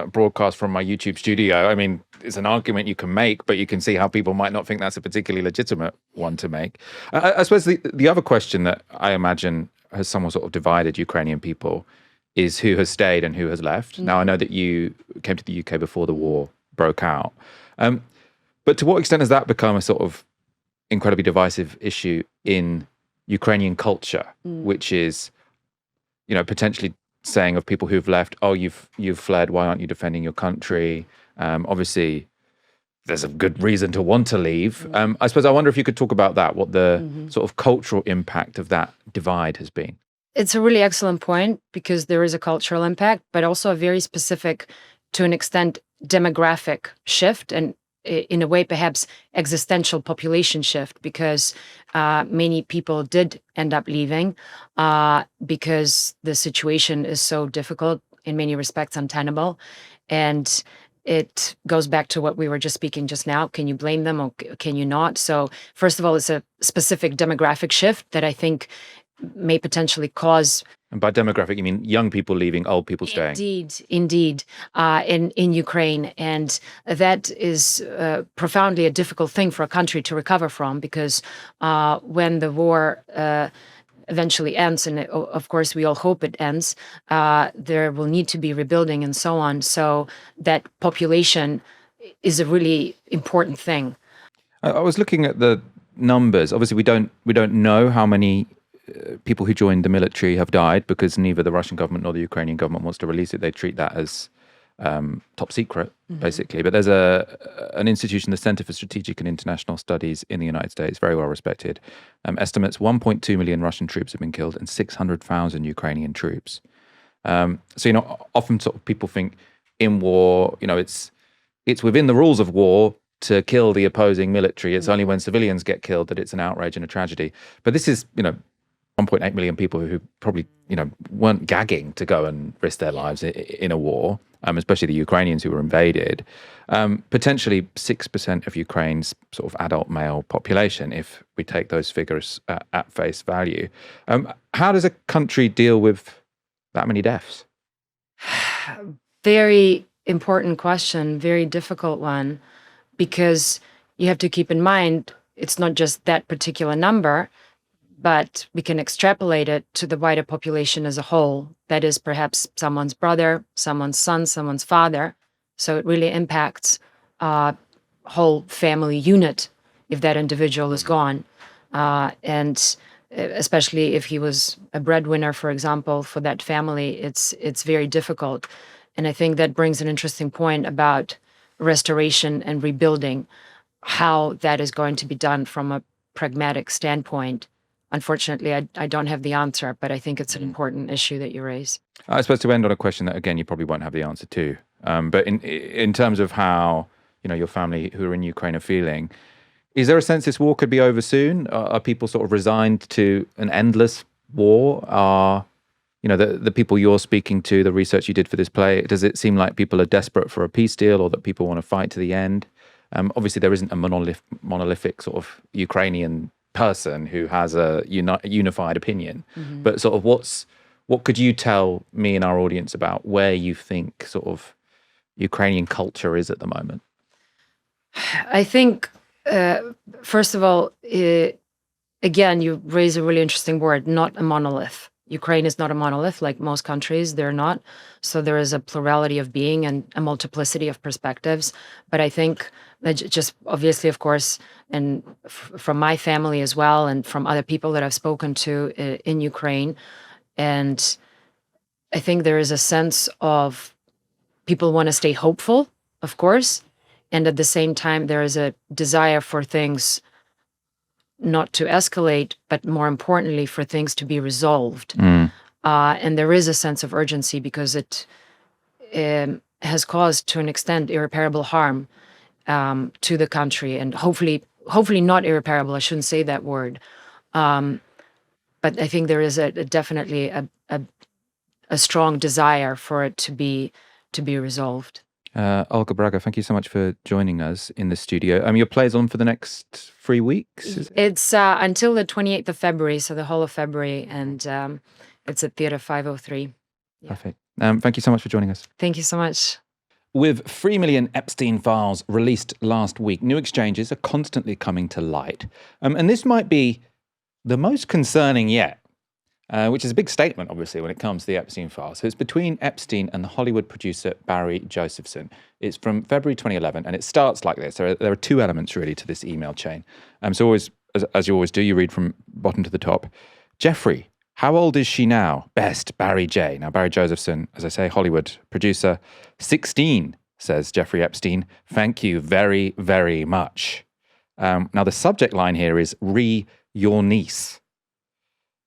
broadcast from my YouTube studio. I mean, it's an argument you can make, but you can see how people might not think that's a particularly legitimate one to make. I suppose the other question that I imagine has somewhat sort of divided Ukrainian people is who has stayed and who has left. Now, I know that you came to the UK before the war broke out. But But to what extent has that become a sort of incredibly divisive issue in Ukrainian culture, which is, potentially saying of people who've left, oh, you've fled, why aren't you defending your country? Obviously, there's a good reason to want to leave. I suppose I wonder if you could talk about that, what the sort of cultural impact of that divide has been. It's a really excellent point because there is a cultural impact, but also a very specific, to an extent, demographic shift and in a way, perhaps existential population shift because many people did end up leaving because the situation is so difficult, in many respects untenable. And it goes back to what we were just speaking just now. Can you blame them or can you not? So first of all, it's a specific demographic shift that I think may potentially cause. And by demographic, you mean young people leaving, old people staying? Indeed, in Ukraine. And that is profoundly a difficult thing for a country to recover from because when the war eventually ends, and of course we all hope it ends, there will need to be rebuilding and so on. So that population is a really important thing. I was looking at the numbers. Obviously, we don't know how many people who joined the military have died because neither the Russian government nor the Ukrainian government wants to release it. They treat that as top secret, basically. But there's an institution, the Center for Strategic and International Studies in the United States, very well respected, estimates 1.2 million Russian troops have been killed and 600,000 Ukrainian troops. So, often sort of people think in war, it's within the rules of war to kill the opposing military. It's only when civilians get killed that it's an outrage and a tragedy. But this is, 1.8 million people who probably, weren't gagging to go and risk their lives in a war, especially the Ukrainians who were invaded. Potentially 6% of Ukraine's sort of adult male population, if we take those figures at face value. How does a country deal with that many deaths? Very important question, very difficult one, because you have to keep in mind it's not just that particular number, but we can extrapolate it to the wider population as a whole. That is perhaps someone's brother, someone's son, someone's father. So it really impacts a whole family unit if that individual is gone. And especially if he was a breadwinner, for example, for that family, it's very difficult. And I think that brings an interesting point about restoration and rebuilding, how that is going to be done from a pragmatic standpoint. Unfortunately, I don't have the answer, but I think it's an important issue that you raise. I suppose to end on a question that, again, you probably won't have the answer to. But in terms of how, your family who are in Ukraine are feeling, is there a sense this war could be over soon? Are people sort of resigned to an endless war? Are, the people you're speaking to, the research you did for this play, does it seem like people are desperate for a peace deal or that people want to fight to the end? Obviously, there isn't a monolithic sort of Ukrainian person who has a unified opinion, but sort of what could you tell me and our audience about where you think sort of Ukrainian culture is at the moment? I think, first of all, again, you raise a really interesting word, not a monolith. Ukraine is not a monolith like most countries, they're not. So there is a plurality of being and a multiplicity of perspectives. But I think that just obviously, of course, and from my family as well, and from other people that I've spoken to in Ukraine, and I think there is a sense of people want to stay hopeful, of course, and at the same time, there is a desire for things not to escalate, but more importantly, for things to be resolved. And there is a sense of urgency because it has caused, to an extent, irreparable harm to the country, and hopefully not irreparable. I shouldn't say that word, but I think there is definitely a strong desire for it to be resolved. Olga Braga, thank you so much for joining us in the studio. Your play's on for the next 3 weeks? It's until the 28th of February, so the whole of February, and it's at Theatre 503. Yeah. Perfect. Thank you so much for joining us. Thank you so much. With 3 million Epstein Files released last week, new exchanges are constantly coming to light. And this might be the most concerning yet. which is a big statement, obviously, when it comes to the Epstein Files. So it's between Epstein and the Hollywood producer Barry Josephson. It's from February 2011, and it starts like this. There are two elements, really, to this email chain. So always, as you always do, you read from bottom to the top. Jeffrey, how old is she now? Best, Barry J. Now, Barry Josephson, as I say, Hollywood producer. 16, says Jeffrey Epstein. Thank you very, very much. Now, the subject line here is your niece.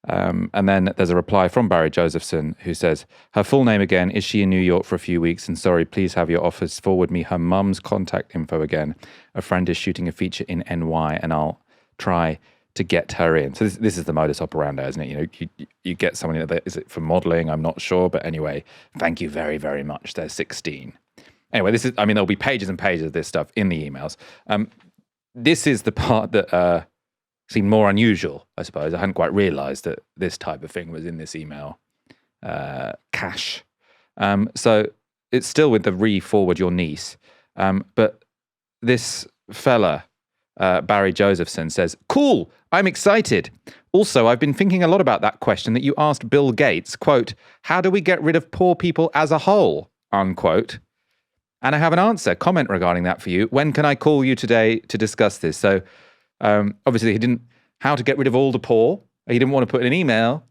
And then there's a reply from Barry Josephson who says, her full name again, is she in New York for a few weeks? And sorry, please have your office forward me her mum's contact info again. A friend is shooting a feature in NY and I'll try to get her in. So this is the modus operandi, isn't it? You know, you get someone, is it for modeling? I'm not sure. But anyway, thank you very, very much. They're 16. Anyway, there'll be pages and pages of this stuff in the emails. This is the part that seemed more unusual, I suppose. I hadn't quite realised that this type of thing was in this email cache. So it's still with the re-forward your niece. But this fella, Barry Josephson, says, cool, I'm excited. Also, I've been thinking a lot about that question that you asked Bill Gates, quote, how do we get rid of poor people as a whole, unquote. And I have an answer, comment regarding that for you. When can I call you today to discuss this? So obviously how to get rid of all the poor. He didn't want to put in an email.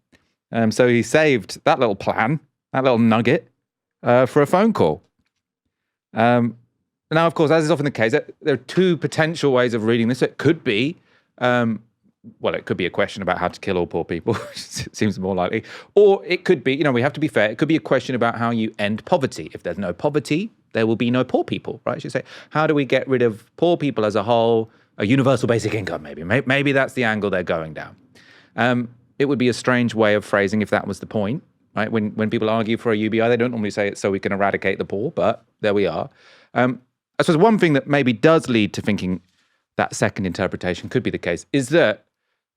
So he saved that little plan, that little nugget for a phone call. Now, of course, as is often the case, there are two potential ways of reading this. It could be, it could be a question about how to kill all poor people, which seems more likely. Or it could be, we have to be fair, it could be a question about how you end poverty. If there's no poverty, there will be no poor people, right? You say, how do we get rid of poor people as a whole? A universal basic income, maybe. Maybe that's the angle they're going down. It would be a strange way of phrasing if that was the point, right? When people argue for a UBI, they don't normally say it's so we can eradicate the poor, but there we are. I suppose one thing that maybe does lead to thinking that second interpretation could be the case is that,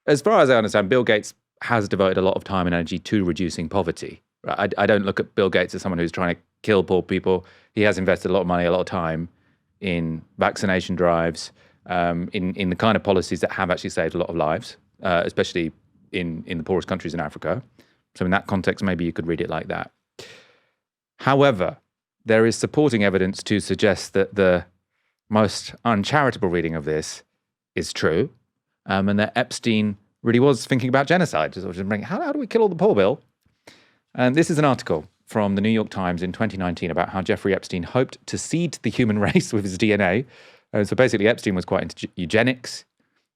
as far as I understand, Bill Gates has devoted a lot of time and energy to reducing poverty. Right? I don't look at Bill Gates as someone who's trying to kill poor people. He has invested a lot of money, a lot of time in vaccination drives, in the kind of policies that have actually saved a lot of lives, especially in the poorest countries in Africa. So in that context, maybe you could read it like that. However, there is supporting evidence to suggest that the most uncharitable reading of this is true, and that Epstein really was thinking about genocide. How do we kill all the poor, Bill? And this is an article from the New York Times in 2019 about how Jeffrey Epstein hoped to seed the human race with his DNA. So basically, Epstein was quite into eugenics,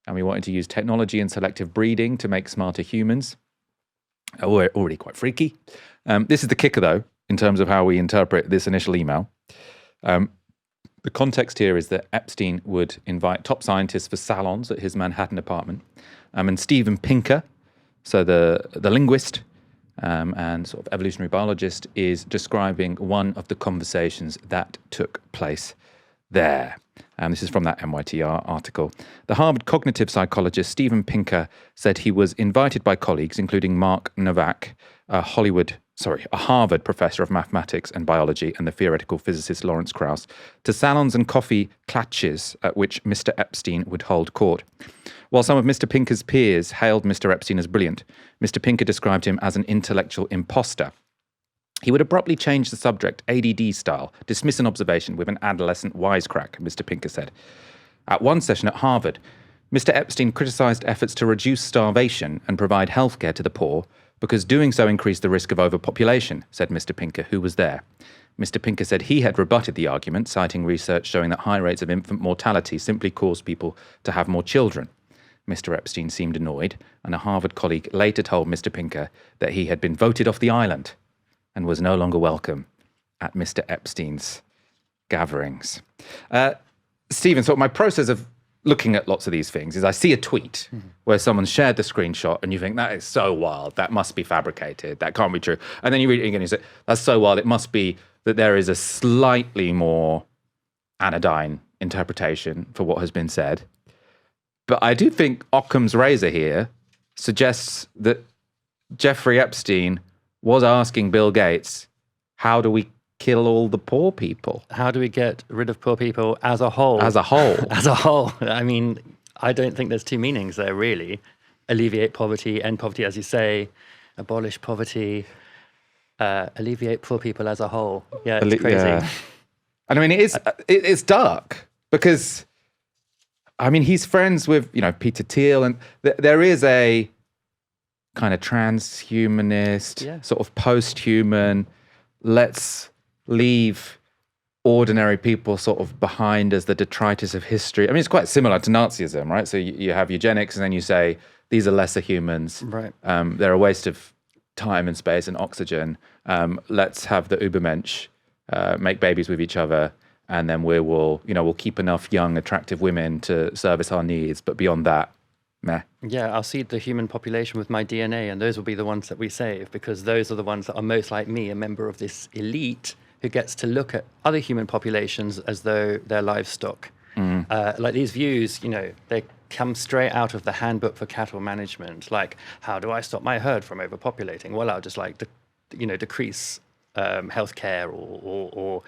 and we wanted to use technology and selective breeding to make smarter humans. Already quite freaky. This is the kicker, though, in terms of how we interpret this initial email. The context here is that Epstein would invite top scientists for salons at his Manhattan apartment. And Steven Pinker, so the linguist and sort of evolutionary biologist, is describing one of the conversations that took place there. This is from that NYTR article. The Harvard cognitive psychologist Steven Pinker said he was invited by colleagues, including Mark Novak, a Harvard professor of mathematics and biology, and the theoretical physicist Lawrence Krauss, to salons and coffee klatches at which Mr. Epstein would hold court. While some of Mr. Pinker's peers hailed Mr. Epstein as brilliant, Mr. Pinker described him as an intellectual imposter. He would abruptly change the subject, ADD style, dismiss an observation with an adolescent wisecrack, Mr. Pinker said. At one session at Harvard, Mr. Epstein criticized efforts to reduce starvation and provide healthcare to the poor because doing so increased the risk of overpopulation, said Mr. Pinker, who was there. Mr. Pinker said he had rebutted the argument, citing research showing that high rates of infant mortality simply cause people to have more children. Mr. Epstein seemed annoyed, and a Harvard colleague later told Mr. Pinker that he had been voted off the island and was no longer welcome at Mr. Epstein's gatherings. Stephen, so my process of looking at lots of these things is I see a tweet where someone shared the screenshot and you think, that is so wild, that must be fabricated, that can't be true. And then you read it again and you say, that's so wild, it must be that there is a slightly more anodyne interpretation for what has been said. But I do think Occam's razor here suggests that Jeffrey Epstein was asking Bill Gates, how do we kill all the poor people? How do we get rid of poor people as a whole? As a whole. As a whole. I mean, I don't think there's two meanings there, really. Alleviate poverty, end poverty, as you say. abolish poverty, alleviate poor people as a whole. Yeah, it's crazy. Yeah. And I mean, it's dark because, I mean, he's friends with, Peter Thiel, and there is a kind of transhumanist, sort of post-human, let's leave ordinary people sort of behind as the detritus of history. I mean, it's quite similar to Nazism, right? So you have eugenics, and then you say, these are lesser humans. Right. They're a waste of time and space and oxygen. Let's have the Übermensch make babies with each other, and then we'll keep enough young, attractive women to service our needs. But beyond that, meh. Yeah, I'll seed the human population with my DNA, and those will be the ones that we save, because those are the ones that are most like me, a member of this elite who gets to look at other human populations as though they're livestock. Like these views, they come straight out of the handbook for cattle management. Like, how do I stop my herd from overpopulating? Well, I'll just decrease healthcare or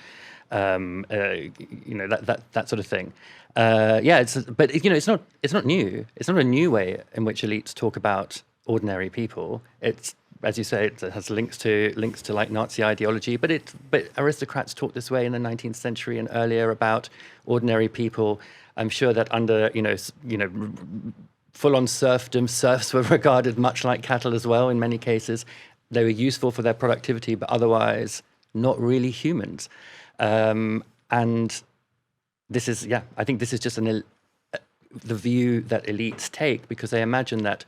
that sort of thing. It's not new. It's not a new way in which elites talk about ordinary people. It's, as you say, it has links to like Nazi ideology, but aristocrats talked this way in the 19th century and earlier about ordinary people. I'm sure that under full-on serfdom, serfs were regarded much like cattle as well in many cases. They were useful for their productivity, but otherwise not really humans. And this is, I think this is just the view that elites take, because they imagine that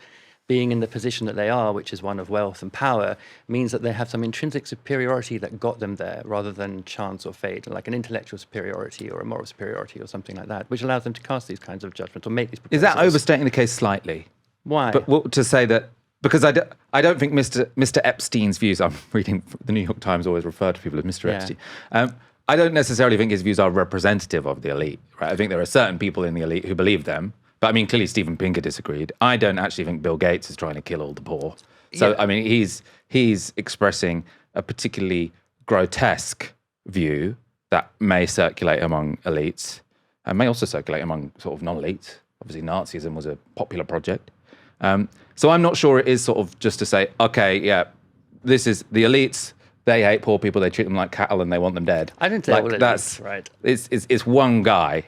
being in the position that they are, which is one of wealth and power, means that they have some intrinsic superiority that got them there, rather than chance or fate, like an intellectual superiority or a moral superiority or something like that, which allows them to cast these kinds of judgments or make these proposals. Is that overstating the case slightly? Why? But to say that, because I don't think Mr. Epstein's views, I'm reading, the New York Times always refer to people as Mr. Epstein. I don't necessarily think his views are representative of the elite, right? I think there are certain people in the elite who believe them. But I mean, clearly Steven Pinker disagreed. I don't actually think Bill Gates is trying to kill all the poor. So, I mean, he's expressing a particularly grotesque view that may circulate among elites and may also circulate among sort of non-elites. Obviously, Nazism was a popular project. So I'm not sure it is sort of just to say, okay, this is the elites. They hate poor people. They treat them like cattle and they want them dead. I didn't say all elites, right? It's one guy.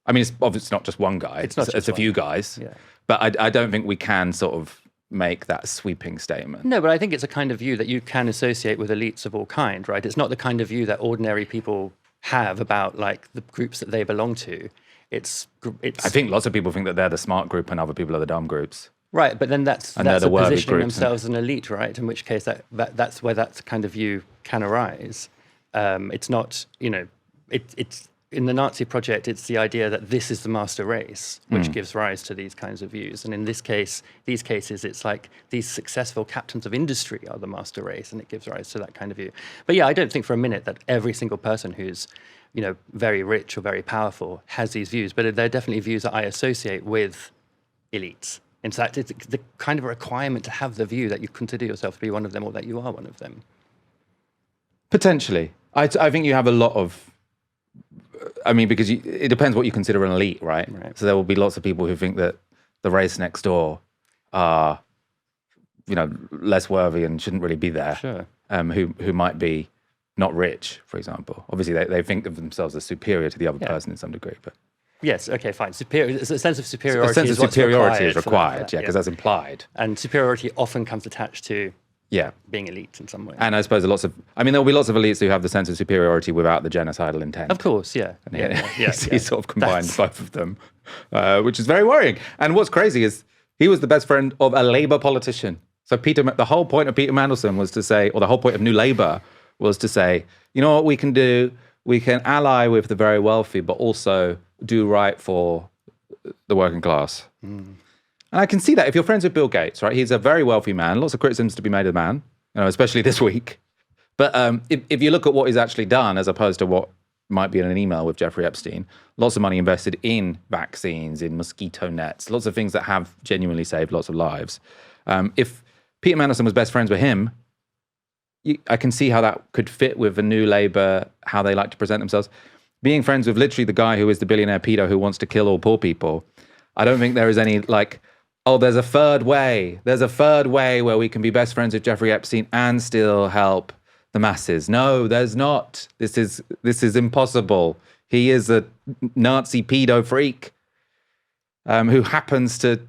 I mean, it's obviously not just one guy. It's a few guys. Yeah. But I don't think we can sort of make that sweeping statement. No, but I think it's a kind of view that you can associate with elites of all kind, right? It's not the kind of view that ordinary people have about like the groups that they belong to. It's. I think lots of people think that they're the smart group and other people are the dumb groups. Right, but then that's positioning themselves as an elite, right? In which case that's where that kind of view can arise. It's not, it's in the Nazi project, it's the idea that this is the master race, which gives rise to these kinds of views. And in these cases, it's like these successful captains of industry are the master race, and it gives rise to that kind of view. But I don't think for a minute that every single person who's, very rich or very powerful has these views. But they're definitely views that I associate with elites. In fact, it's the kind of a requirement to have the view that you consider yourself to be one of them or that you are one of them. Potentially. I think you have a lot of... I mean, because it depends what you consider an elite, right? So there will be lots of people who think that the race next door are, less worthy and shouldn't really be there. Sure. Who might be not rich, for example. Obviously, they think of themselves as superior to the other person in some degree, but... Yes, okay, fine. A sense of superiority is required, because that's implied. And superiority often comes attached to being elite in some way. And I suppose there will be lots of elites who have the sense of superiority without the genocidal intent. Of course, yeah. He sort of combined both of them, which is very worrying. And what's crazy is he was the best friend of a Labour politician. So the whole point of Peter Mandelson was to say, or the whole point of New Labour was to say, you know what we can do? We can ally with the very wealthy, but also do right for the working class. And I can see that if you're friends with Bill Gates, right? He's a very wealthy man. Lots of criticisms to be made of the man, especially this week. But if you look at what he's actually done, as opposed to what might be in an email with Jeffrey Epstein, lots of money invested in vaccines, in mosquito nets, lots of things that have genuinely saved lots of lives. If Peter Mandelson was best friends with him, I can see how that could fit with the New Labour, how they like to present themselves. Being friends with literally the guy who is the billionaire pedo who wants to kill all poor people, I don't think there is any oh, there's a third way. There's a third way where we can be best friends with Jeffrey Epstein and still help the masses. No, there's not. This is impossible. He is a Nazi pedo freak who happens to,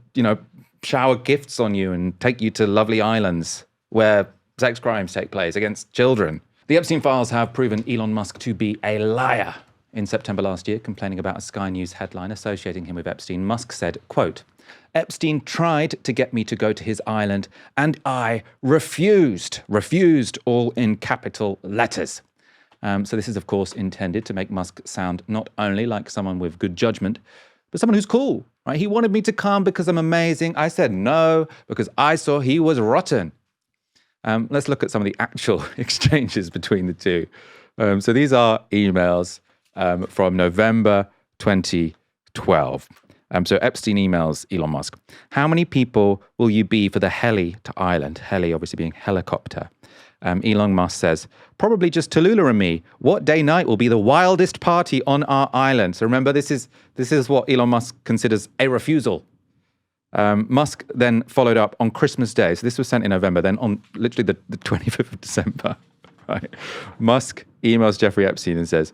shower gifts on you and take you to lovely islands where sex crimes take place against children. The Epstein Files have proven Elon Musk to be a liar. In September last year, complaining about a Sky News headline associating him with Epstein, Musk said, quote, Epstein tried to get me to go to his island and I refused, all in capital letters. So this is, of course, intended to make Musk sound not only like someone with good judgment, but someone who's cool, right? He wanted me to come because I'm amazing. I said no because I saw he was rotten. Let's look at some of the actual exchanges between the two. So these are emails from November 2012. So Epstein emails Elon Musk. How many people will you be for the heli to island? Heli obviously being helicopter. Elon Musk says, probably just Tallulah and me. What day night will be the wildest party on our island? So remember, this is what Elon Musk considers a refusal. Musk then followed up on Christmas Day. So this was sent in November. Then on literally the 25th of December, right? Musk emails Jeffrey Epstein and says,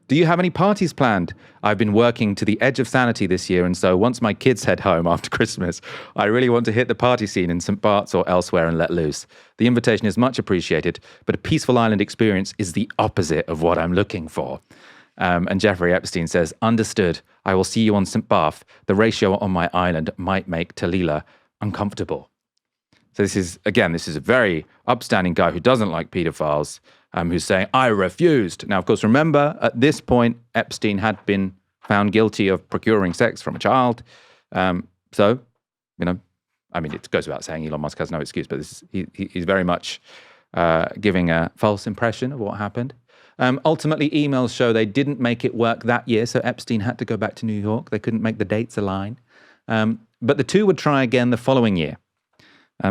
do you have any parties planned? I've been working to the edge of sanity this year, and so once my kids head home after Christmas, I really want to hit the party scene in St. Bart's or elsewhere and let loose. The invitation is much appreciated, but a peaceful island experience is the opposite of what I'm looking for. And Jeffrey Epstein says, understood, I will see you on St. Barth. The ratio on my island might make Tallulah uncomfortable. So this is a very upstanding guy who doesn't like pedophiles, who's saying, I refused. Now, of course, remember, at this point, Epstein had been found guilty of procuring sex from a child. So, it goes without saying Elon Musk has no excuse, but he's very much giving a false impression of what happened. Ultimately, emails show they didn't make it work that year, so Epstein had to go back to New York. They couldn't make the dates align. But the two would try again the following year.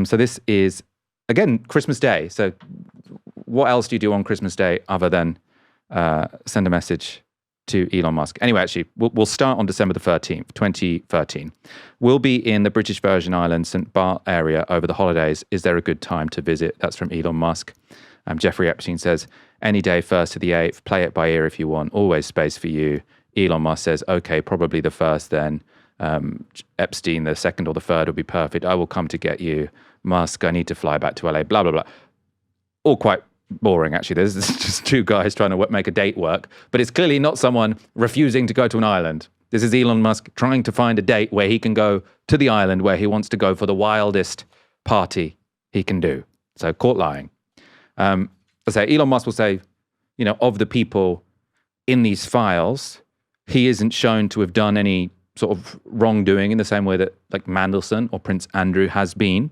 So this is, again, Christmas Day. So what else do you do on Christmas Day other than send a message to Elon Musk? Anyway, actually, we'll start on December the 13th, 2013. We'll be in the British Virgin Islands, St. Barth area over the holidays. Is there a good time to visit? That's from Elon Musk. Jeffrey Epstein says, any day 1st to the 8th, play it by ear if you want, always space for you. Elon Musk says, okay, probably the 1st then. Epstein, the 2nd or the 3rd will be perfect. I will come to get you. Musk, I need to fly back to LA, blah, blah, blah. All quite boring, actually. There's just two guys trying to make a date work, but it's clearly not someone refusing to go to an island. This is Elon Musk trying to find a date where he can go to the island where he wants to go for the wildest party he can do. So caught lying. I say Elon Musk will say, of the people in these files, he isn't shown to have done any sort of wrongdoing in the same way that like Mandelson or Prince Andrew has been,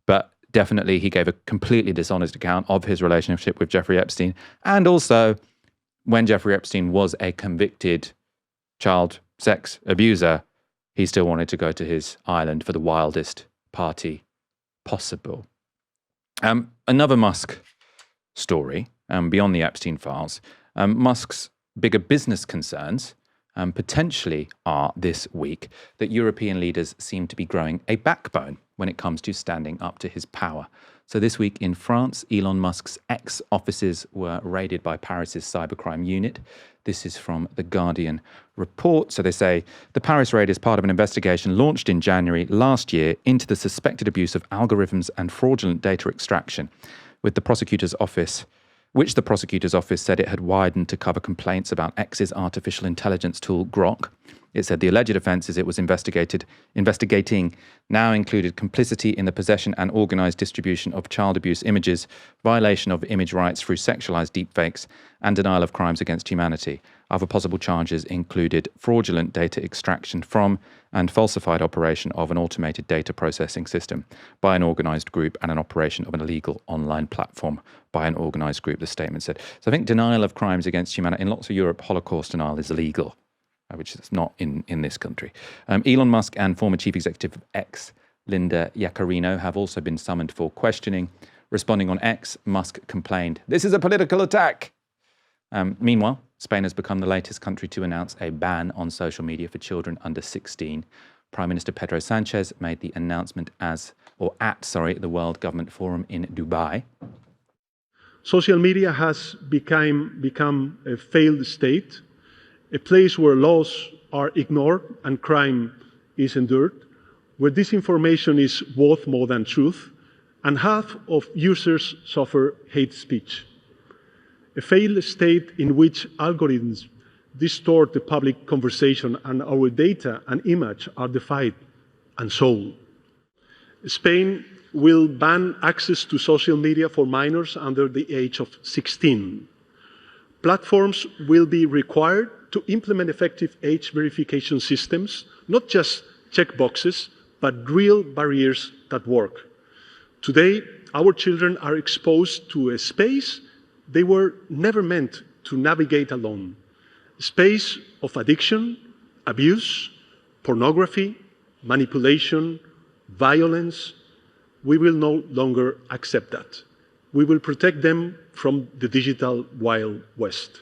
but definitely he gave a completely dishonest account of his relationship with Jeffrey Epstein. And also, when Jeffrey Epstein was a convicted child sex abuser, he still wanted to go to his island for the wildest party possible. Another Musk story, beyond the Epstein files, Musk's bigger business concerns potentially are this week that European leaders seem to be growing a backbone when it comes to standing up to his power. So this week in France, Elon Musk's ex-offices were raided by Paris's cybercrime unit. This is from The Guardian report. So they say the Paris raid is part of an investigation launched in January last year into the suspected abuse of algorithms and fraudulent data extraction, with the prosecutor's office said it had widened to cover complaints about X's artificial intelligence tool, Grok. It said the alleged offences it was investigating now included complicity in the possession and organised distribution of child abuse images, violation of image rights through sexualised deepfakes, and denial of crimes against humanity. Other possible charges included fraudulent data extraction from and falsified operation of an automated data processing system by an organised group and an operation of an illegal online platform by an organised group, the statement said. So I think denial of crimes against humanity, in lots of Europe, Holocaust denial is illegal, which is not in this country. Elon Musk and former chief executive of X, Linda Yaccarino, have also been summoned for questioning. Responding on X, Musk complained, "This is a political attack." Meanwhile, Spain has become the latest country to announce a ban on social media for children under 16 Prime Minister Pedro Sanchez made the announcement at the World Government Forum in Dubai. Social media has become a failed state, a place where laws are ignored and crime is endured, where disinformation is worth more than truth, and half of users suffer hate speech. A failed state in which algorithms distort the public conversation and our data and image are defied and sold. Spain will ban access to social media for minors under the age of 16. Platforms will be required to implement effective age verification systems, not just checkboxes, but real barriers that work. Today, our children are exposed to a space they were never meant to navigate alone. A space of addiction, abuse, pornography, manipulation, violence. We will no longer accept that. We will protect them from the digital Wild West.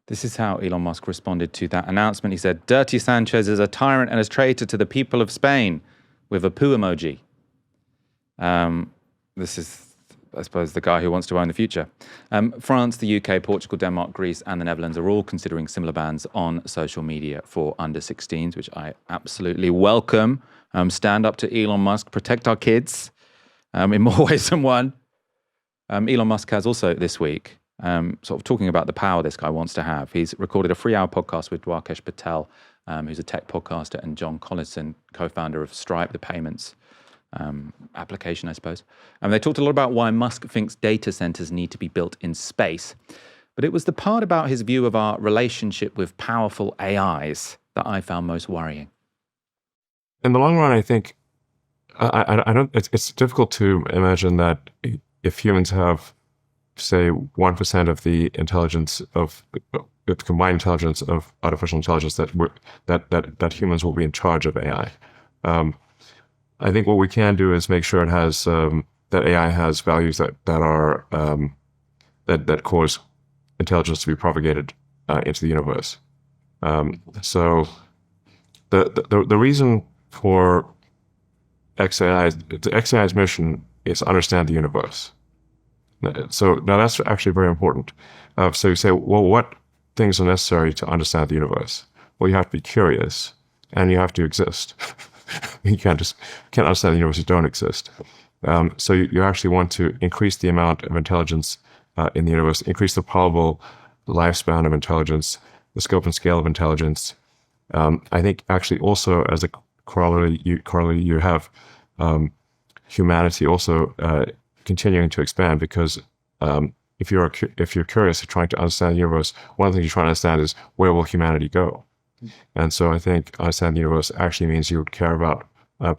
This is how Elon Musk responded to that announcement. He said, "Dirty Sanchez is a tyrant and a traitor to the people of Spain," with a poo emoji. This is, I suppose, the guy who wants to own the future. France, the UK, Portugal, Denmark, Greece, and the Netherlands are all considering similar bans on social media for under 16s, which I absolutely welcome. Stand up to Elon Musk, protect our kids in more ways than one. Elon Musk has also this week, sort of talking about the power this guy wants to have. He's recorded a 3-hour podcast with Dwarkesh Patel, who's a tech podcaster, and John Collison, co-founder of Stripe, the payments application, I suppose. They talked a lot about why Musk thinks data centers need to be built in space. But it was the part about his view of our relationship with powerful AIs that I found most worrying. In the long run, I think I don't. It's difficult to imagine that if humans have, say, 1% of the intelligence of the combined intelligence of artificial intelligence, that humans will be in charge of AI. I think what we can do is make sure it has that AI has values that are that cause intelligence to be propagated into the universe. So the reason for XAI's mission is to understand the universe. So now that's actually very important. So you say, well, what things are necessary to understand the universe? Well, you have to be curious, and you have to exist. You can't understand the universe if you don't exist. So you actually want to increase the amount of intelligence in the universe, increase the probable lifespan of intelligence, the scope and scale of intelligence. I think actually also as a corollary, you have humanity also continuing to expand, because if you're curious and trying to understand the universe, one of the things you're trying to understand is where will humanity go? And so I think understanding the universe actually means you would care about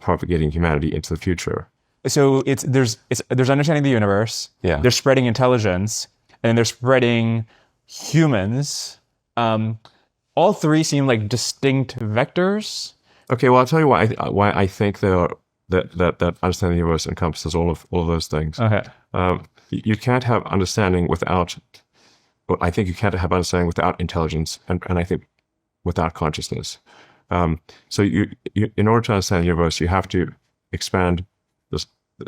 propagating humanity into the future. So there's understanding the universe. Yeah. They're spreading intelligence, and then they're spreading humans. All three seem like distinct vectors. Okay, well, I'll tell you why I think that understanding the universe encompasses all of those things. Okay. You can't have understanding without. I think you can't have understanding without intelligence, and I think without consciousness. So you in order to understand the universe, you have to expand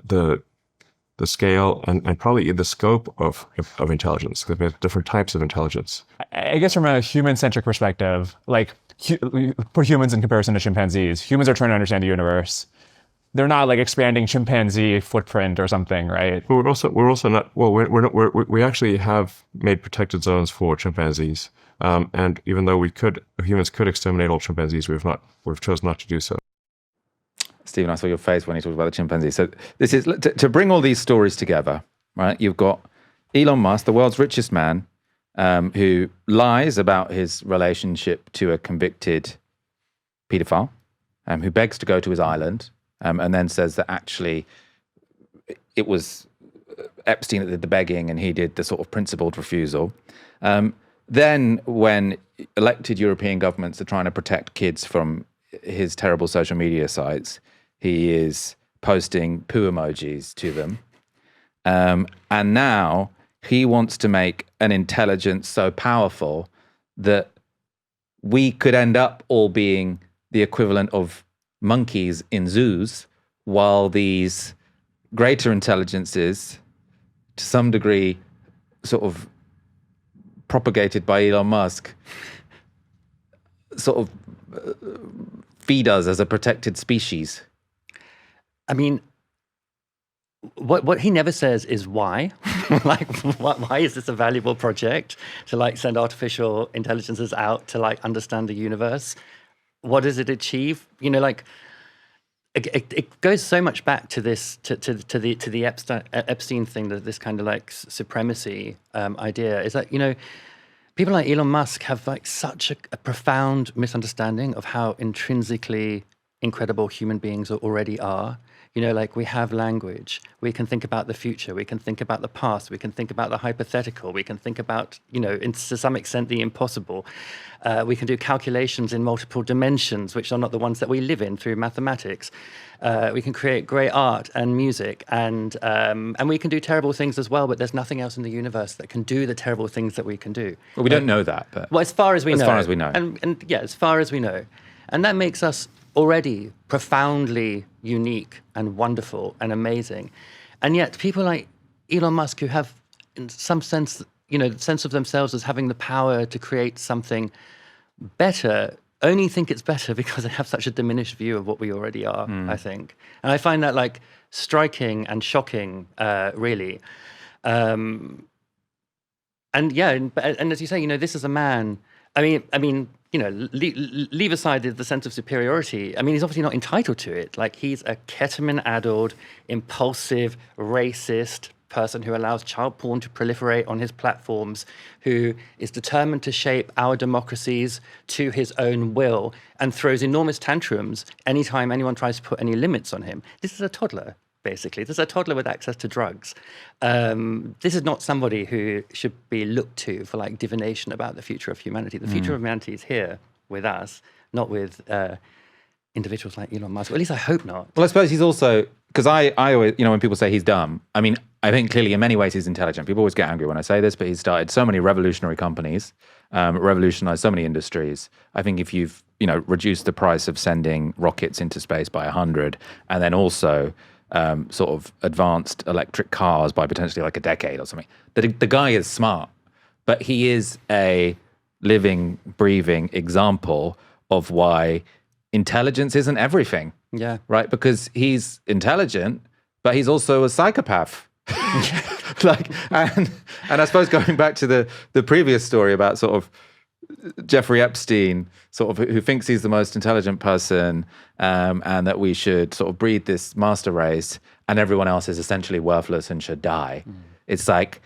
the scale and probably the scope of intelligence. Because we have different types of intelligence. I guess from a human-centric perspective, like put humans in comparison to chimpanzees. Humans are trying to understand the universe. They're not like expanding chimpanzee footprint or something, right? But we're also not. Well, we actually have made protected zones for chimpanzees. And even though humans could exterminate all chimpanzees, we've chosen not to do so. Stephen, I saw your face when you talked about the chimpanzee. So this is to bring all these stories together, right? You've got Elon Musk, the world's richest man, who lies about his relationship to a convicted paedophile, who begs to go to his island, and then says that actually it was Epstein that did the begging and he did the sort of principled refusal. Then when elected European governments are trying to protect kids from his terrible social media sites, he is posting poo emojis to them. And now he wants to make an intelligence so powerful that we could end up all being the equivalent of monkeys in zoos, while these greater intelligences, to some degree, sort of propagated by Elon Musk, sort of feed us as a protected species. I mean, what he never says is why. Like, why is this a valuable project to like send artificial intelligences out to like understand the universe? What does it achieve? You know, like it goes so much back to this to the Epstein thing, that this kind of like supremacy idea is that, you know, people like Elon Musk have like such a profound misunderstanding of how intrinsically incredible human beings already are. You know, like we have language, we can think about the future, we can think about the past, we can think about the hypothetical, we can think about, you know, to some extent the impossible. We can do calculations in multiple dimensions, which are not the ones that we live in through mathematics. We can create great art and music, and we can do terrible things as well, but there's nothing else in the universe that can do the terrible things that we can do. Well, we don't know that, but... Well, as far as we know. As far as we know. And yeah, as far as we know. And that makes us already profoundly unique and wonderful and amazing. And yet people like Elon Musk, who have in some sense, you know, the sense of themselves as having the power to create something better, only think it's better because they have such a diminished view of what we already are, I think. And I find that like striking and shocking, really. And yeah, and as you say, you know, this is a man, I mean, you know, leave aside the sense of superiority. I mean, he's obviously not entitled to it. Like, he's a ketamine-addled, impulsive, racist person who allows child porn to proliferate on his platforms, who is determined to shape our democracies to his own will and throws enormous tantrums anytime anyone tries to put any limits on him. This is a toddler, basically. This is a toddler with access to drugs. This is not somebody who should be looked to for like divination about the future of humanity. The future of humanity is here with us, not with individuals like Elon Musk. Or at least I hope not. Well, I suppose he's also, because I always, you know, when people say he's dumb, I mean, I think clearly in many ways he's intelligent. People always get angry when I say this, but he's started so many revolutionary companies, revolutionized so many industries. I think if you've, you know, reduced the price of sending rockets into space by 100, and then also sort of advanced electric cars by potentially like a decade or something. The guy is smart, but he is a living, breathing example of why intelligence isn't everything. Yeah. Right? Because he's intelligent, but he's also a psychopath. Like, and I suppose going back to the previous story about sort of Jeffrey Epstein, sort of who thinks he's the most intelligent person, and that we should sort of breed this master race, and everyone else is essentially worthless and should die. It's like,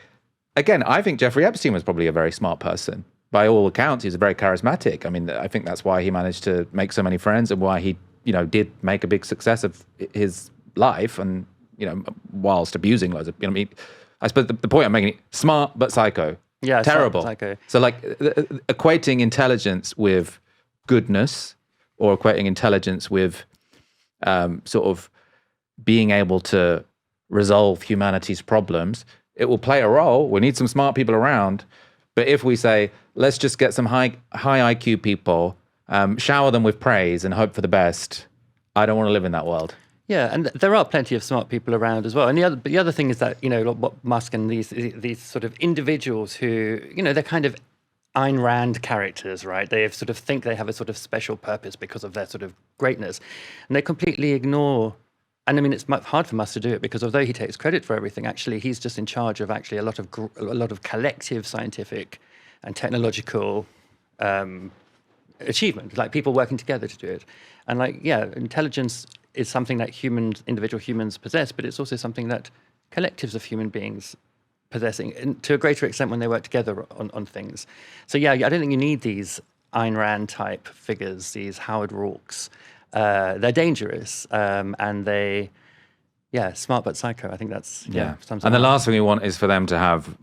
again, I think Jeffrey Epstein was probably a very smart person. By all accounts, he's very charismatic. I mean, I think that's why he managed to make so many friends and why he, you know, did make a big success of his life, and, you know, whilst abusing loads of, you know, I mean, I suppose the point I'm making, smart but psycho. Yeah, terrible. Psycho. So like equating intelligence with goodness, or equating intelligence with sort of being able to resolve humanity's problems, it will play a role. We need some smart people around. But if we say, let's just get some high IQ people, shower them with praise and hope for the best, I don't want to live in that world. Yeah, and there are plenty of smart people around as well. And the other thing is that, you know, what Musk and these sort of individuals who, you know, they're kind of Ayn Rand characters, right? They sort of think they have a sort of special purpose because of their sort of greatness, and they completely ignore. And I mean, it's hard for Musk to do it because although he takes credit for everything, actually he's just in charge of actually a lot of collective scientific and technological achievement, like people working together to do it. And like, yeah, intelligence is something that individual humans possess, but it's also something that collectives of human beings possessing, and to a greater extent when they work together on things. So yeah, I don't think you need these Ayn Rand type figures, these Howard Rorks. They're dangerous, and they, yeah, smart but psycho. I think that's, yeah. And the last thing we want is for them to have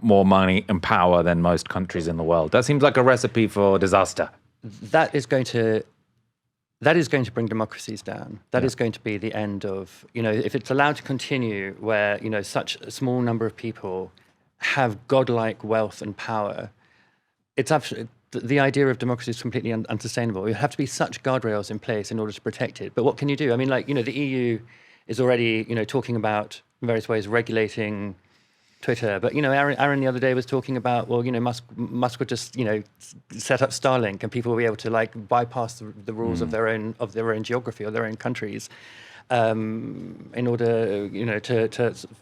more money and power than most countries in the world. That seems like a recipe for disaster. That is going to bring democracies down. That is going to be the end of, you know, if it's allowed to continue where, you know, such a small number of people have godlike wealth and power, it's absolutely, the idea of democracy is completely unsustainable. You have to be such guardrails in place in order to protect it. But what can you do? I mean, like, you know, the EU is already, you know, talking about in various ways regulating Twitter. But, you know, Aaron the other day was talking about, well, you know, Musk would just, you know, set up Starlink and people will be able to like bypass the rules of their own geography or their own countries. In order, you know,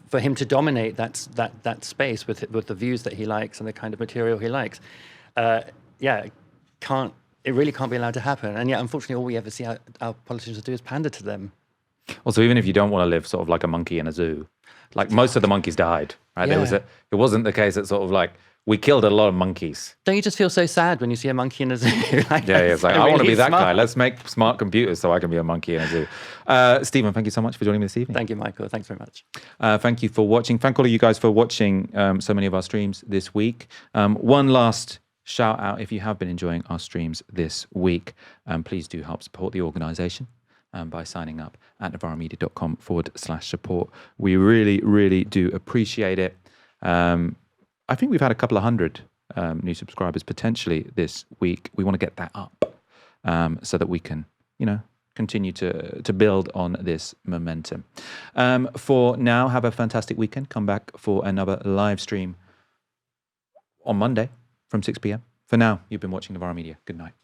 for him to dominate that space with the views that he likes and the kind of material he likes, it really can't be allowed to happen. And yet, unfortunately, all we ever see our politicians do is pander to them. Also, even if you don't want to live sort of like a monkey in a zoo, like most of the monkeys died, right? Yeah. It wasn't the case that sort of like we killed a lot of monkeys. Don't you just feel so sad when you see a monkey in a zoo? Like, it's like, I want to really be that smart guy. Let's make smart computers so I can be a monkey in a zoo. Stephen, thank you so much for joining me this evening. Thank you, Michael. Thanks very much. Thank you for watching. Thank all of you guys for watching so many of our streams this week. One last shout out, if you have been enjoying our streams this week, please do help support the organisation by signing up at novaramedia.com/support. We really, really do appreciate it. I think we've had a couple of hundred new subscribers potentially this week. We want to get that up so that we can, you know, continue to build on this momentum. For now, have a fantastic weekend. Come back for another live stream on Monday from 6 p.m. For now, you've been watching Novara Media. Good night.